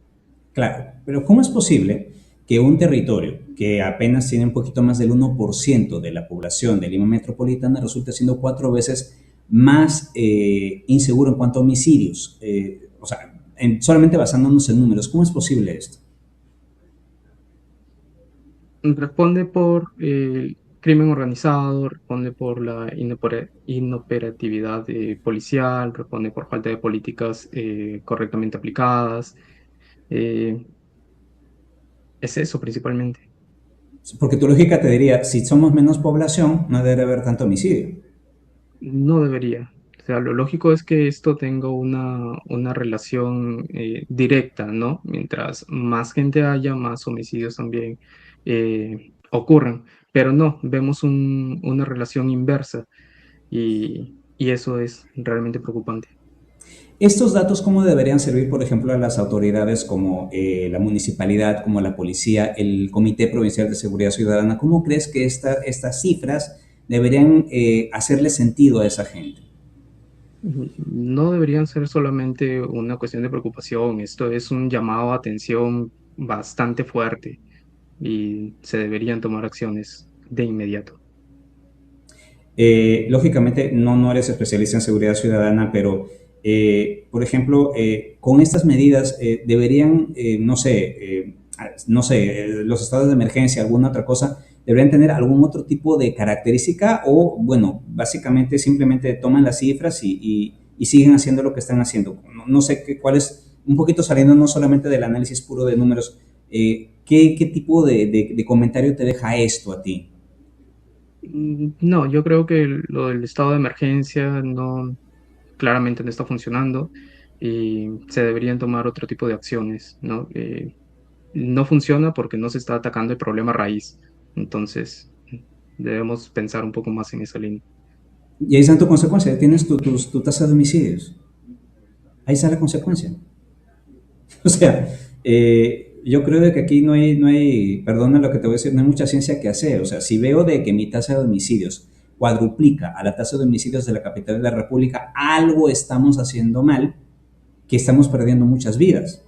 Claro, pero ¿cómo es posible que un territorio que apenas tiene un poquito más del 1% de la población de Lima Metropolitana resulte siendo 4 veces más inseguro en cuanto a homicidios? O sea, solamente basándonos en números, ¿cómo es posible esto? Responde por crimen organizado, responde por la inoperatividad policial, responde por falta de políticas correctamente aplicadas. eh, es eso principalmente. Porque tu lógica te diría, si somos menos población, no debe haber tanto homicidio. No debería. O sea, lo lógico es que esto tenga una relación directa, ¿no? Mientras más gente haya, más homicidios también ocurran. Pero no, vemos una relación inversa y eso es realmente preocupante. Estos datos, ¿cómo deberían servir, por ejemplo, a las autoridades como la municipalidad, como la policía, el Comité Provincial de Seguridad Ciudadana? ¿Cómo crees que estas cifras deberían hacerle sentido a esa gente? No deberían ser solamente una cuestión de preocupación, esto es un llamado a atención bastante fuerte y se deberían tomar acciones de inmediato. Lógicamente, no eres especialista en seguridad ciudadana, pero, por ejemplo, con estas medidas deberían, no sé, los estados de emergencia, alguna otra cosa, deberían tener algún otro tipo de característica o, bueno, básicamente simplemente toman las cifras y siguen haciendo lo que están haciendo. No sé cuál es, un poquito saliendo no solamente del análisis puro de números, ¿qué tipo de comentario te deja esto a ti? No, yo creo que lo del estado de emergencia claramente no está funcionando y se deberían tomar otro tipo de acciones, ¿no? No funciona porque no se está atacando el problema raíz. Entonces, debemos pensar un poco más en esa línea. Y ahí está tu consecuencia, tienes tu tasa de homicidios. Ahí está la consecuencia. O sea, yo creo de que aquí perdona lo que te voy a decir, no hay mucha ciencia que hacer. O sea, si veo de que mi tasa de homicidios cuadruplica a la tasa de homicidios de la capital de la República, algo estamos haciendo mal, que estamos perdiendo muchas vidas.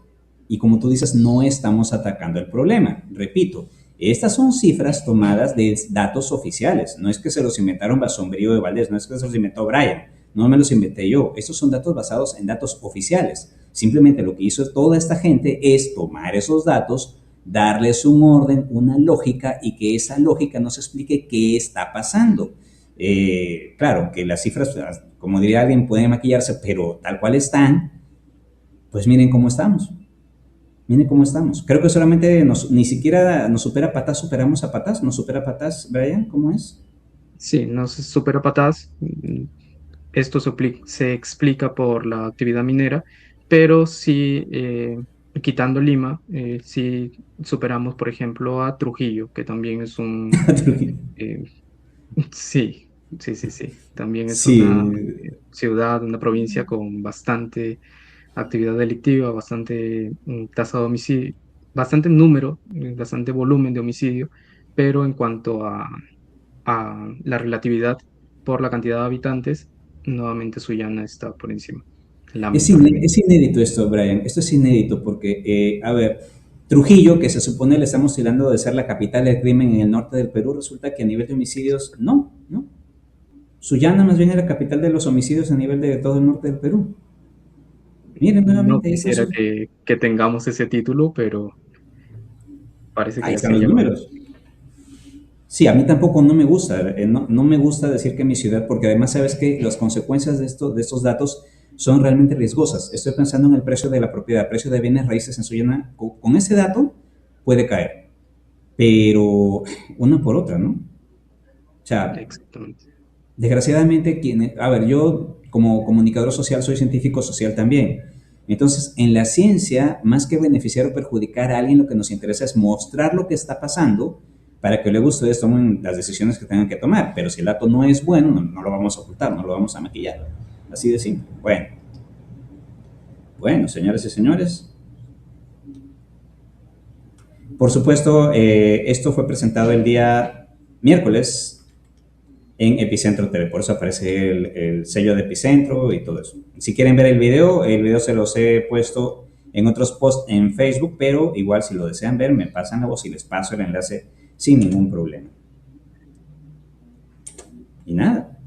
Y como tú dices, no estamos atacando el problema. Repito, estas son cifras tomadas de datos oficiales. No es que se los inventaron Basombrío de Valdés, no es que se los inventó Brian, no me los inventé yo. Estos son datos basados en datos oficiales. Simplemente lo que hizo toda esta gente es tomar esos datos, darles un orden, una lógica, y que esa lógica nos explique qué está pasando. Claro, que las cifras, como diría alguien, pueden maquillarse, pero tal cual están, pues miren cómo estamos. Miren cómo estamos. Creo que solamente ni siquiera nos supera Patás, superamos a Patás. ¿Nos supera Patás, Brian? ¿Cómo es? Sí, no se supera patadas. Esto se explica por la actividad minera, pero sí, quitando Lima, sí superamos, por ejemplo, a Trujillo, que también es un, eh, sí, sí, sí, sí, también es una Sí, ciudad, una provincia con bastante actividad delictiva, bastante tasa de homicidio, bastante número, bastante volumen de homicidio, pero en cuanto a la relatividad por la cantidad de habitantes, nuevamente Sullana está por encima, lamentablemente. es inédito esto, Brian. Esto es inédito porque, a ver, Trujillo, que se supone le estamos tirando de ser la capital del crimen en el norte del Perú, resulta que a nivel de homicidios, no, no. Sullana más bien es la capital de los homicidios a nivel de todo el norte del Perú. Miren, No nuevamente, quisiera que tengamos ese título, pero parece que ahí así están ha los llevado. números. Sí, a mí tampoco no me gusta, no me gusta decir que mi ciudad, porque además sabes que las consecuencias de estos datos son realmente riesgosas. Estoy pensando en el precio de la propiedad, precio de bienes raíces en Sullana, con ese dato puede caer, pero una por otra, ¿no? O sea, Exactamente. desgraciadamente, a ver, yo como comunicador social soy científico social también. Entonces, en la ciencia, más que beneficiar o perjudicar a alguien, lo que nos interesa es mostrar lo que está pasando para que luego ustedes tomen las decisiones que tengan que tomar. Pero si el dato no es bueno, no lo vamos a ocultar, no lo vamos a maquillar. Así de simple. Bueno, señores y señores. Por supuesto, esto fue presentado el día miércoles en Epicentro TV. Por eso aparece el sello de Epicentro y todo eso. Si quieren ver el video se los he puesto en otros posts en Facebook, pero igual si lo desean ver, me pasan la voz y les paso el enlace sin ningún problema. Y nada.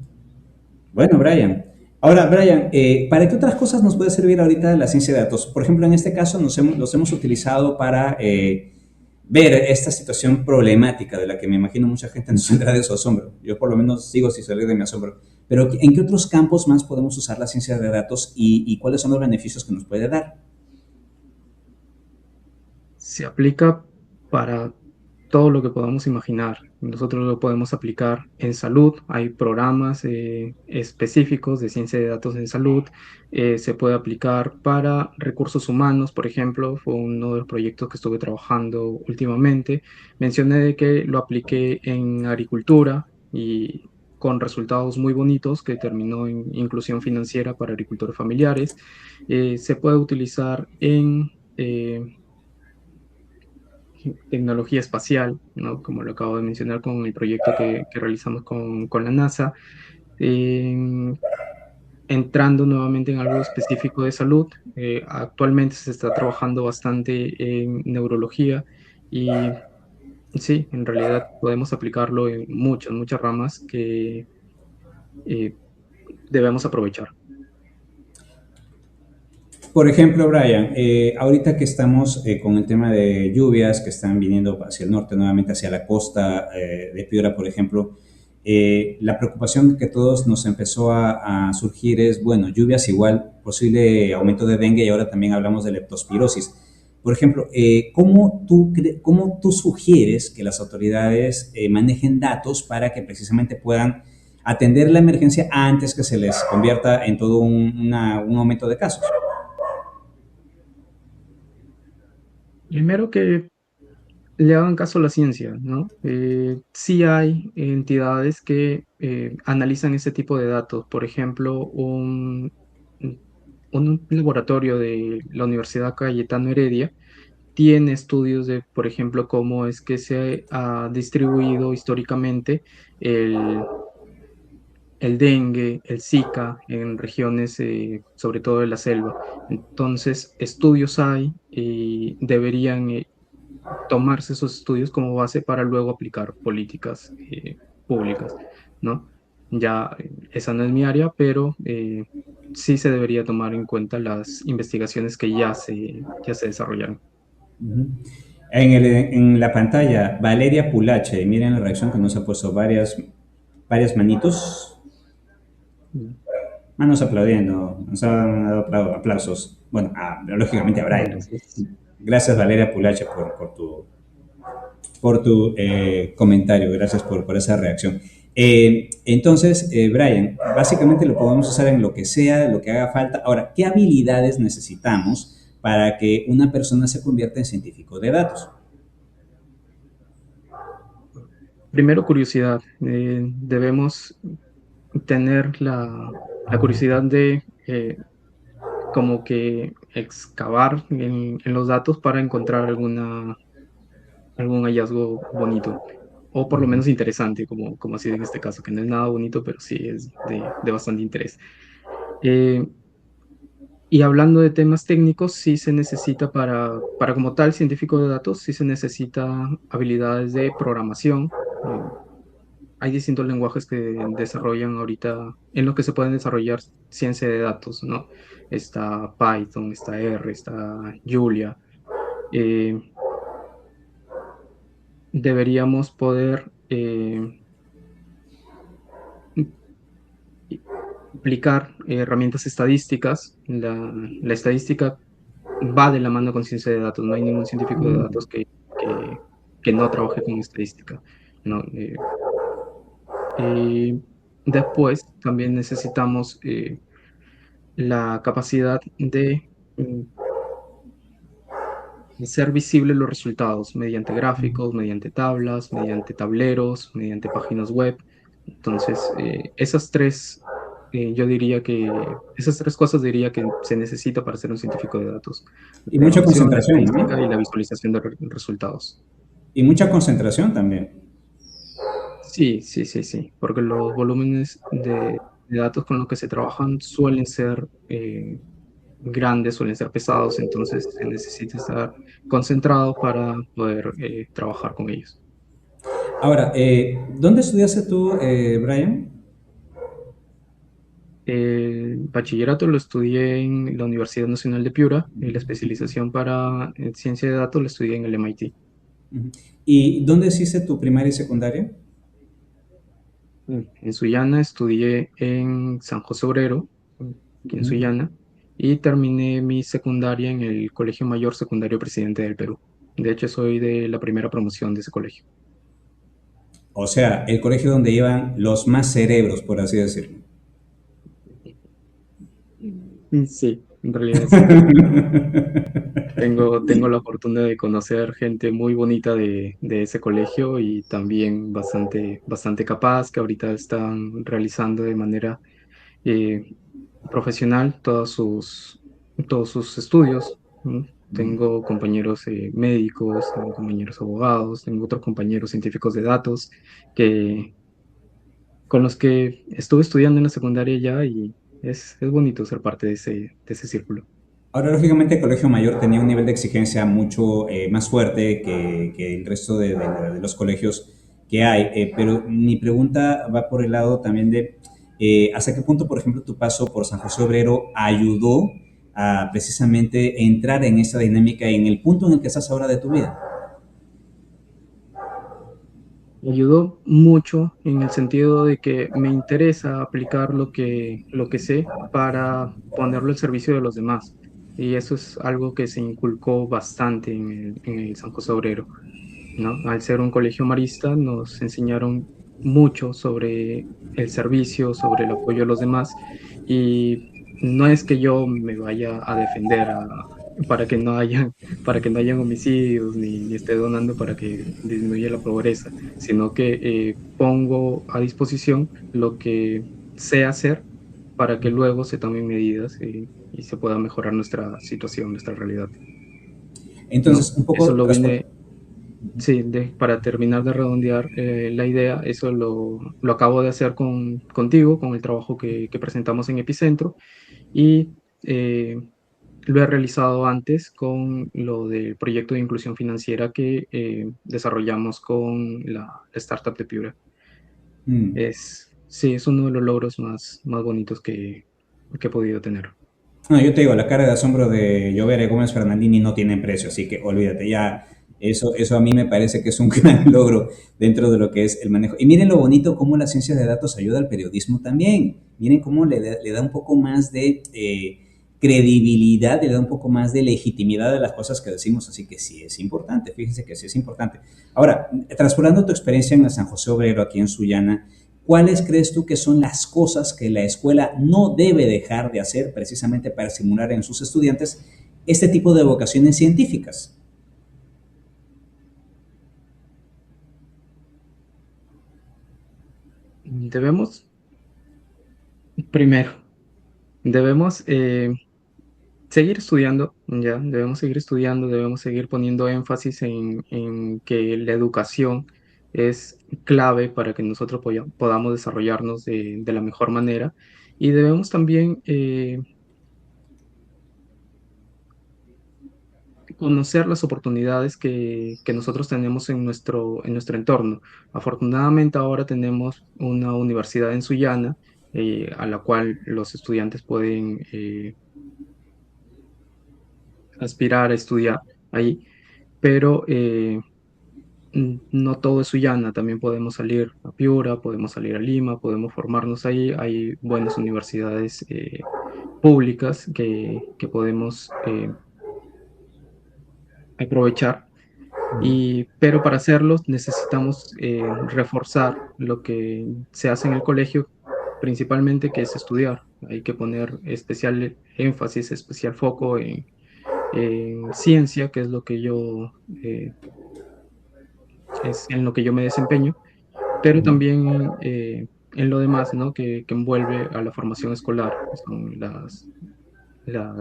Bueno, Brian. Ahora, Brian, ¿para qué otras cosas nos puede servir ahorita la ciencia de datos? Por ejemplo, en este caso los hemos utilizado para ver esta situación problemática de la que me imagino mucha gente no saldrá de su asombro. Yo por lo menos sigo sin salir de mi asombro. Pero ¿en qué otros campos más podemos usar la ciencia de datos y cuáles son los beneficios que nos puede dar? Se aplica para todo lo que podamos imaginar. Nosotros lo podemos aplicar en salud. Hay programas específicos de ciencia de datos en salud. Se puede aplicar para recursos humanos, por ejemplo. Fue uno de los proyectos que estuve trabajando últimamente. Mencioné de que lo apliqué en agricultura y con resultados muy bonitos que terminó en inclusión financiera para agricultores familiares. Se puede utilizar en tecnología espacial, ¿no? Como lo acabo de mencionar con el proyecto que realizamos con la NASA. Eh, Entrando nuevamente en algo específico de salud, actualmente se está trabajando bastante en neurología y sí, en realidad podemos aplicarlo en muchas, muchas ramas que eh, debemos aprovechar. Por ejemplo, Brian, ahorita que estamos con el tema de lluvias que están viniendo hacia el norte, nuevamente hacia la costa de Piura, por ejemplo, la preocupación que todos nos empezó a surgir es, bueno, lluvias igual, posible aumento de dengue y ahora también hablamos de leptospirosis. Por ejemplo, ¿cómo tú sugieres que las autoridades manejen datos para que precisamente puedan atender la emergencia antes que se les convierta en todo un aumento de casos? Primero que le hagan caso a la ciencia, ¿no? Sí hay entidades que analizan ese tipo de datos. Por ejemplo, un laboratorio de la Universidad Cayetano Heredia tiene estudios de, por ejemplo, cómo es que se ha distribuido históricamente el dengue, el Zika en regiones, sobre todo de la selva. Entonces, estudios hay y deberían tomarse esos estudios como base para luego aplicar políticas públicas, ¿no? Ya esa no es mi área, pero sí se debería tomar en cuenta las investigaciones que ya se desarrollaron. Ujú. En la pantalla, Valeria Pulache, miren la reacción que nos ha puesto varias manitos, Mm. manos aplaudiendo, nos han dado aplausos. Bueno, lógicamente a Brian. Gracias. Gracias Valeria Pulache por tu comentario, gracias por esa reacción. Entonces, Brian, básicamente lo podemos usar en lo que sea, lo que haga falta. Ahora, ¿qué habilidades necesitamos para que una persona se convierta en científico de datos? Primero, curiosidad. Debemos tener la curiosidad de como que excavar en los datos para encontrar algún hallazgo bonito, o por lo menos interesante, como ha sido en este caso, que no es nada bonito, pero sí es de bastante interés. Eh, y hablando de temas técnicos, sí se necesita para como tal científico de datos, sí se necesita habilidades de programación. Hay distintos lenguajes que desarrollan ahorita, en lo que se pueden desarrollar ciencia de datos, ¿no? Está Python, está R, está Julia. Eh, Deberíamos poder aplicar herramientas estadísticas. La estadística va de la mano con ciencia de datos. No hay ningún científico de datos que, que no trabaje con estadística, ¿no? Y después también necesitamos la capacidad de hacer visibles los resultados mediante gráficos, mediante tablas, mediante tableros, mediante páginas web. Entonces, yo diría que esas tres cosas diría que se necesita para ser un científico de datos: la Y mucha programación, la concentración, estadística y ¿no? la visualización de resultados. Y mucha concentración también. Sí, sí, sí, sí, porque los volúmenes de datos con los que se trabajan suelen ser grandes, suelen ser pesados, entonces se necesita estar concentrado para poder trabajar con ellos. Ahora, ¿dónde estudiaste tú, Brian? El bachillerato lo estudié en la Universidad Nacional de Piura y la especialización para ciencia de datos la estudié en el MIT. Ujú. ¿Y dónde hiciste tu primaria y secundaria? En Sullana estudié en San José Obrero, aquí en Ujú. Sullana, y terminé mi secundaria en el Colegio Mayor Secundario Presidente del Perú. De hecho, soy de la primera promoción de ese colegio. O sea, el colegio donde iban los más cerebros, por así decirlo. Sí, en realidad sí. Tengo la fortuna de conocer gente muy bonita de ese colegio y también bastante capaz que ahorita están realizando de manera eh, profesional todos sus estudios, ¿no? Tengo compañeros médicos, tengo compañeros abogados, tengo otros compañeros científicos de datos que, con los que estuve estudiando en la secundaria ya y es bonito ser parte de ese círculo. Ahora, lógicamente, el colegio mayor tenía un nivel de exigencia mucho más fuerte que el resto de los colegios que hay, pero mi pregunta va por el lado también de hasta qué punto, por ejemplo, tu paso por San José Obrero ayudó a precisamente entrar en esa dinámica en el punto en el que estás ahora de tu vida. Me ayudó mucho en el sentido de que me interesa aplicar lo que sé para ponerlo al servicio de los demás. Y eso es algo que se inculcó bastante en el San José Obrero, ¿no? Al ser un colegio marista, nos enseñaron mucho sobre el servicio, sobre el apoyo a los demás, y no es que yo me vaya a defender para que no haya, para que no hayan homicidios, ni esté donando para que disminuya la pobreza, sino que pongo a disposición lo que sé hacer para que luego se tomen medidas y se pueda mejorar nuestra situación, nuestra realidad, ¿no? Entonces, un Eso poco lo vine. Sí, para terminar de redondear la idea, eso lo acabo de hacer contigo, con el trabajo que presentamos en Epicentro, y eh, lo he realizado antes con lo del proyecto de inclusión financiera que desarrollamos con la startup de Piura. Mm. Sí, es uno de los logros más bonitos que he podido tener. No, yo te digo, la cara de asombro de Llovere Gómez Fernandini no tiene precio, así que olvídate, ya eso a mí me parece que es un gran logro dentro de lo que es el manejo. Y miren lo bonito cómo la ciencia de datos ayuda al periodismo también. Miren cómo le da un poco más de credibilidad, le da un poco más de legitimidad a las cosas que decimos, así que sí es importante, fíjense que sí es importante. Ahora, traspolando tu experiencia en el San José Obrero, aquí en Sullana, ¿cuáles crees tú que son las cosas que la escuela no debe dejar de hacer precisamente para estimular en sus estudiantes este tipo de vocaciones científicas? Debemos, primero, debemos seguir estudiando, ya, debemos seguir estudiando, debemos seguir poniendo énfasis en que la educación es clave para que nosotros podamos desarrollarnos de la mejor manera, y debemos también conocer las oportunidades que nosotros tenemos en nuestro entorno. Afortunadamente ahora tenemos una universidad en Sullana, a la cual los estudiantes pueden aspirar a estudiar ahí, pero no todo es Sullana, también podemos salir a Piura, podemos salir a Lima, podemos formarnos ahí. Hay buenas universidades públicas que podemos aprovechar. Pero para hacerlo necesitamos reforzar lo que se hace en el colegio, principalmente, que es estudiar. Hay que poner especial énfasis, especial foco en ciencia, que es lo que es en lo que yo me desempeño, pero también en lo demás, ¿no? Que envuelve a la formación escolar, que son las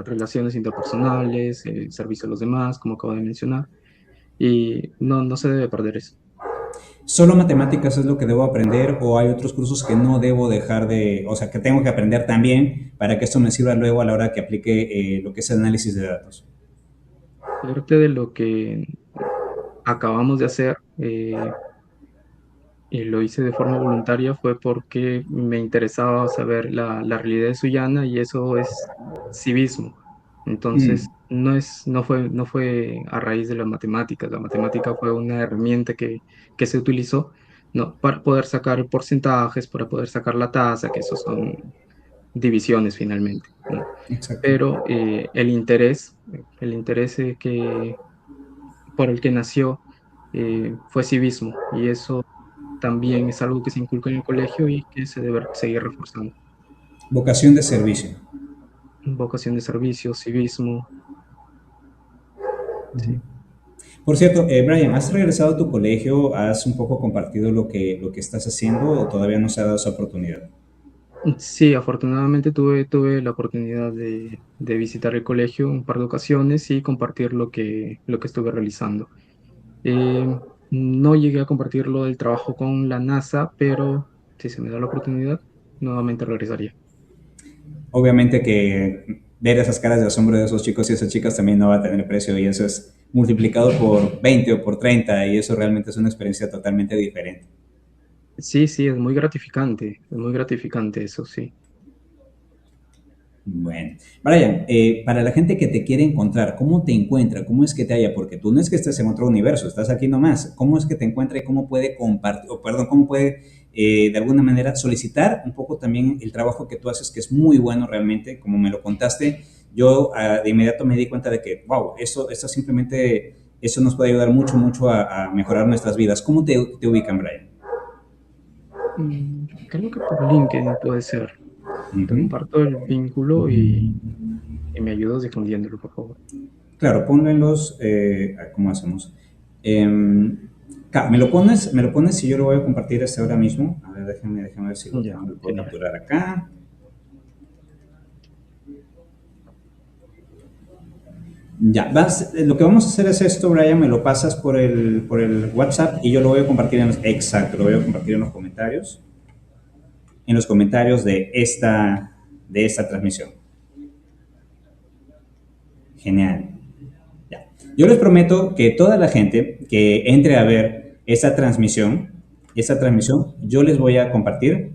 relaciones interpersonales, el servicio a los demás, como acabo de mencionar, y no se debe perder eso. ¿Solo matemáticas es lo que debo aprender o hay otros cursos que no debo dejar de, o sea, que tengo que aprender también para que esto me sirva luego a la hora que aplique lo que es el análisis de datos? Parte de lo que acabamos de hacer, y lo hice de forma voluntaria, fue porque me interesaba saber la realidad de Sullana, y eso es civismo. Mm, Entonces, no fue a raíz de las matemáticas. La matemática fue una herramienta que se utilizó, ¿no? Para poder sacar porcentajes, para poder sacar la tasa, que eso son divisiones finalmente, ¿no? exacto. Pero el interés por el que nació fue civismo, y eso también es algo que se inculca en el colegio y que se debe seguir reforzando. Vocación de servicio. Vocación de servicio, civismo, sí. Por cierto, Brian, ¿has regresado a tu colegio? ¿Has un poco compartido lo que estás haciendo o todavía no se ha dado esa oportunidad? Sí, afortunadamente tuve la oportunidad de visitar el colegio un par de ocasiones y compartir lo que estuve realizando. Eh, no llegué a compartir lo del trabajo con la NASA, pero si se me da la oportunidad, nuevamente regresaría. Obviamente que ver esas caras de asombro de esos chicos y esas chicas también no va a tener precio y eso es multiplicado por 20 o por 30 y eso realmente es una experiencia totalmente diferente. Sí, sí, es muy gratificante eso, sí. Bueno, Brian, para la gente que te quiere encontrar, ¿cómo te encuentra? ¿Cómo es que te halla? Porque tú no es que estés en otro universo, estás aquí nomás. ¿Cómo es que te encuentra y cómo puede compartir, o perdón, cómo puede de alguna manera solicitar un poco también el trabajo que tú haces, que es muy bueno realmente, como me lo contaste? Yo de inmediato me di cuenta de que, wow, esto simplemente, eso nos puede ayudar mucho, mucho a mejorar nuestras vidas. ¿Cómo te ubican, Brian? Creo que por LinkedIn puede ser. Te Ujú. comparto el vínculo y me ayudas difundiéndolo, por favor. Claro, pónganlos, ¿cómo hacemos? Me lo pones y yo lo voy a compartir ahora mismo. A ver, déjenme ver si lo Ya, tengo, lo puedo genial. capturar acá. Lo que vamos a hacer es esto, Brian, me lo pasas por el WhatsApp y yo lo voy a compartir exacto, lo voy a compartir en los comentarios de esta transmisión. Genial. Ya. Yo les prometo que toda la gente que entre a ver esta transmisión, yo les voy a compartir.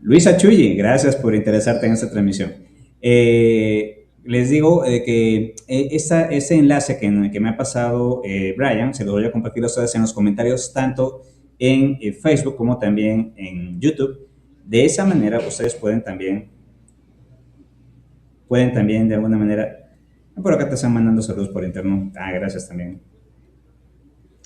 Luisa Chuyi, gracias por interesarte en esta transmisión. Les digo que ese enlace que me ha pasado Brian, se lo voy a compartir a ustedes en los comentarios, tanto en Facebook como también en YouTube. De esa manera ustedes pueden también de alguna manera... Por acá te están mandando saludos por interno. Gracias también.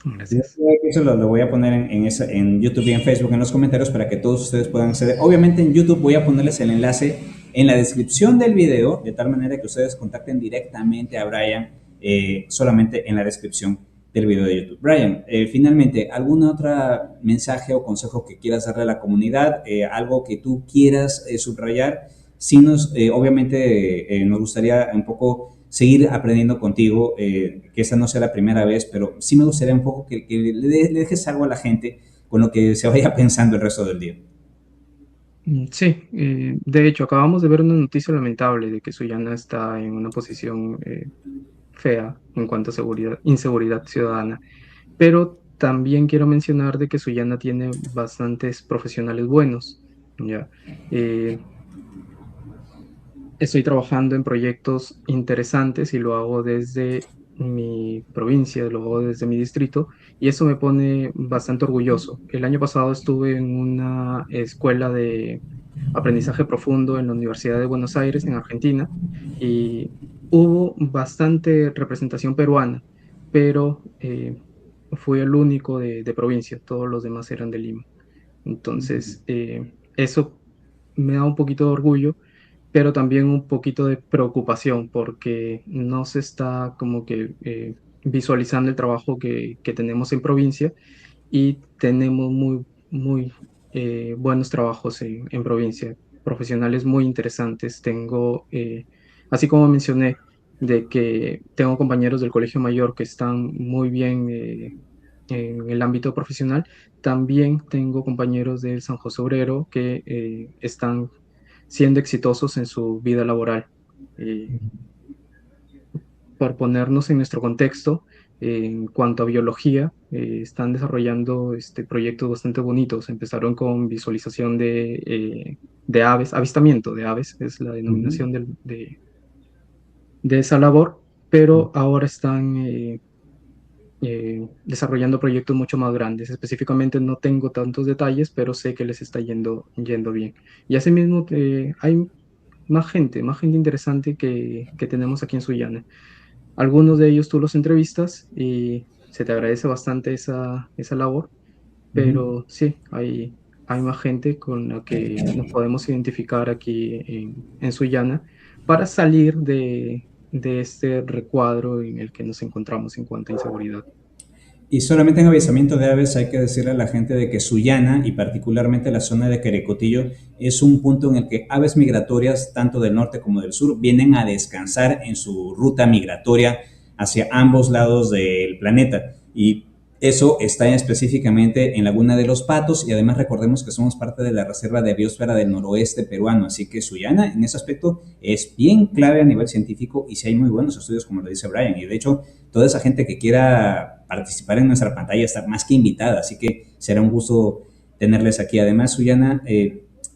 Gracias. Eso lo voy a poner en YouTube y en Facebook en los comentarios para que todos ustedes puedan acceder. Obviamente en YouTube voy a ponerles el enlace en la descripción del video, de tal manera que ustedes contacten directamente a Brian solamente en la descripción del video de YouTube. Brian, finalmente, ¿algún otro mensaje o consejo que quieras darle a la comunidad? ¿Algo que tú quieras subrayar? Sí, obviamente nos gustaría un poco seguir aprendiendo contigo, que esta no sea la primera vez, pero sí me gustaría un poco que le dejes algo a la gente con lo que se vaya pensando el resto del día. Sí, de hecho, acabamos de ver una noticia lamentable de que Sullana está en una posición fea en cuanto a inseguridad ciudadana, pero también quiero mencionar de que Sullana tiene bastantes profesionales buenos, ¿ya? Estoy trabajando en proyectos interesantes y lo hago desde mi provincia, lo hago desde mi distrito y eso me pone bastante orgulloso. El año pasado estuve en una escuela de aprendizaje profundo en la Universidad de Buenos Aires, en Argentina, y hubo bastante representación peruana, pero fui el único de provincia, todos los demás eran de Lima. Entonces, eso me da un poquito de orgullo, pero también un poquito de preocupación porque no se está como que visualizando el trabajo que tenemos en provincia y tenemos muy buenos trabajos en provincia, profesionales muy interesantes. Tengo, así como mencioné, de que tengo compañeros del Colegio Mayor que están muy bien en el ámbito profesional, también tengo compañeros del San José Obrero que están siendo exitosos en su vida laboral. Eh, por ponernos en nuestro contexto, en cuanto a biología, están desarrollando proyectos bastante bonitos. Empezaron con visualización de aves, avistamiento de aves, es la denominación de esa labor, pero ahora están desarrollando proyectos mucho más grandes. Específicamente no tengo tantos detalles, pero sé que les está yendo bien. Y asimismo, hay más gente interesante que tenemos aquí en Sullana. Algunos de ellos tú los entrevistas y se te agradece bastante esa labor, pero sí, hay más gente con la que nos podemos identificar aquí en Sullana para salir de este recuadro en el que nos encontramos en cuanto a inseguridad. Y solamente en avistamiento de aves hay que decirle a la gente de que Sullana y particularmente la zona de Querecotillo es un punto en el que aves migratorias tanto del norte como del sur vienen a descansar en su ruta migratoria hacia ambos lados del planeta. Y eso está específicamente en Laguna de los Patos y además recordemos que somos parte de la Reserva de Biosfera del Noroeste peruano, así que Sullana en ese aspecto es bien clave a nivel científico y sí hay muy buenos estudios como lo dice Brian y de hecho toda esa gente que quiera participar en nuestra pantalla está más que invitada, así que será un gusto tenerles aquí. Además, Sullana,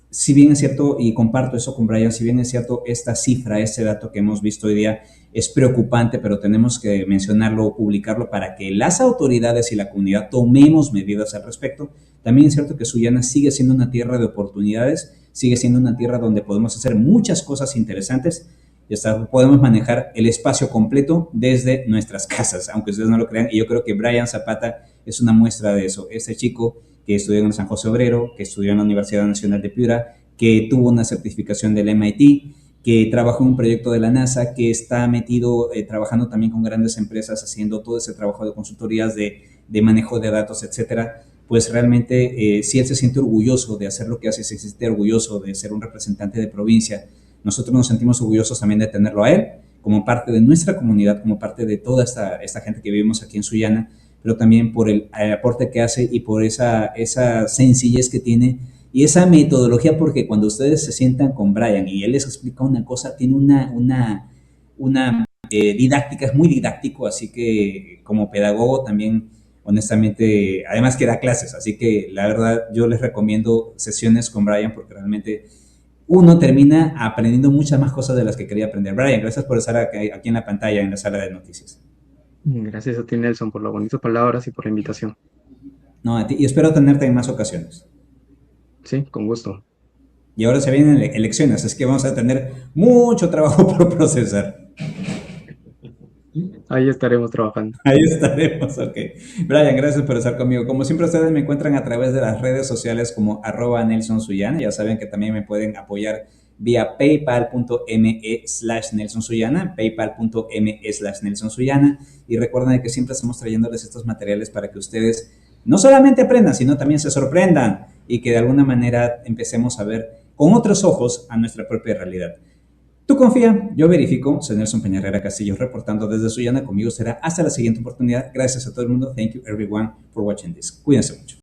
si bien es cierto, y comparto eso con Brian, si bien es cierto, esta cifra, este dato que hemos visto hoy día es preocupante, pero tenemos que mencionarlo, publicarlo para que las autoridades y la comunidad tomemos medidas al respecto. También es cierto que Sullana sigue siendo una tierra de oportunidades, sigue siendo una tierra donde podemos hacer muchas cosas interesantes y hasta podemos manejar el espacio completo desde nuestras casas, aunque ustedes no lo crean. Y yo creo que Brian Zapata es una muestra de eso. Este chico que estudió en el San José Obrero, que estudió en la Universidad Nacional de Piura, que tuvo una certificación del MIT, que trabajó en un proyecto de la NASA, que está metido trabajando también con grandes empresas, haciendo todo ese trabajo de consultorías, de manejo de datos, etcétera. Pues realmente, si él se siente orgulloso de hacer lo que hace, se siente orgulloso de ser un representante de provincia, nosotros nos sentimos orgullosos también de tenerlo a él como parte de nuestra comunidad, como parte de toda esta gente que vivimos aquí en Sullana, pero también por el aporte que hace y por esa sencillez que tiene y esa metodología, porque cuando ustedes se sientan con Brian y él les explica una cosa, tiene una didáctica, es muy didáctico, así que como pedagogo también, honestamente, además que da clases, así que la verdad yo les recomiendo sesiones con Brian porque realmente uno termina aprendiendo muchas más cosas de las que quería aprender. Brian, gracias por estar aquí en la pantalla, en la sala de noticias. Gracias a ti, Nelson, por las bonitas palabras y por la invitación. No, a ti, y espero tenerte en más ocasiones. Sí, con gusto. Y ahora se vienen elecciones, así que vamos a tener mucho trabajo por procesar. Ahí estaremos trabajando. Ahí estaremos, ok. Brian, gracias por estar conmigo. Como siempre, ustedes me encuentran a través de las redes sociales como @Nelson Suyana. Ya saben que también me pueden apoyar vía paypal.me/Nelson Suyana, paypal.me/Nelson Suyana. Y recuerden que siempre estamos trayéndoles estos materiales para que ustedes no solamente aprendan, sino también se sorprendan y que de alguna manera empecemos a ver con otros ojos a nuestra propia realidad. Tú confía, yo verifico. Soy Nelson Peñarrera Castillo reportando desde Sullana. Conmigo será hasta la siguiente oportunidad. Gracias a todo el mundo. Thank you everyone for watching this. Cuídense mucho.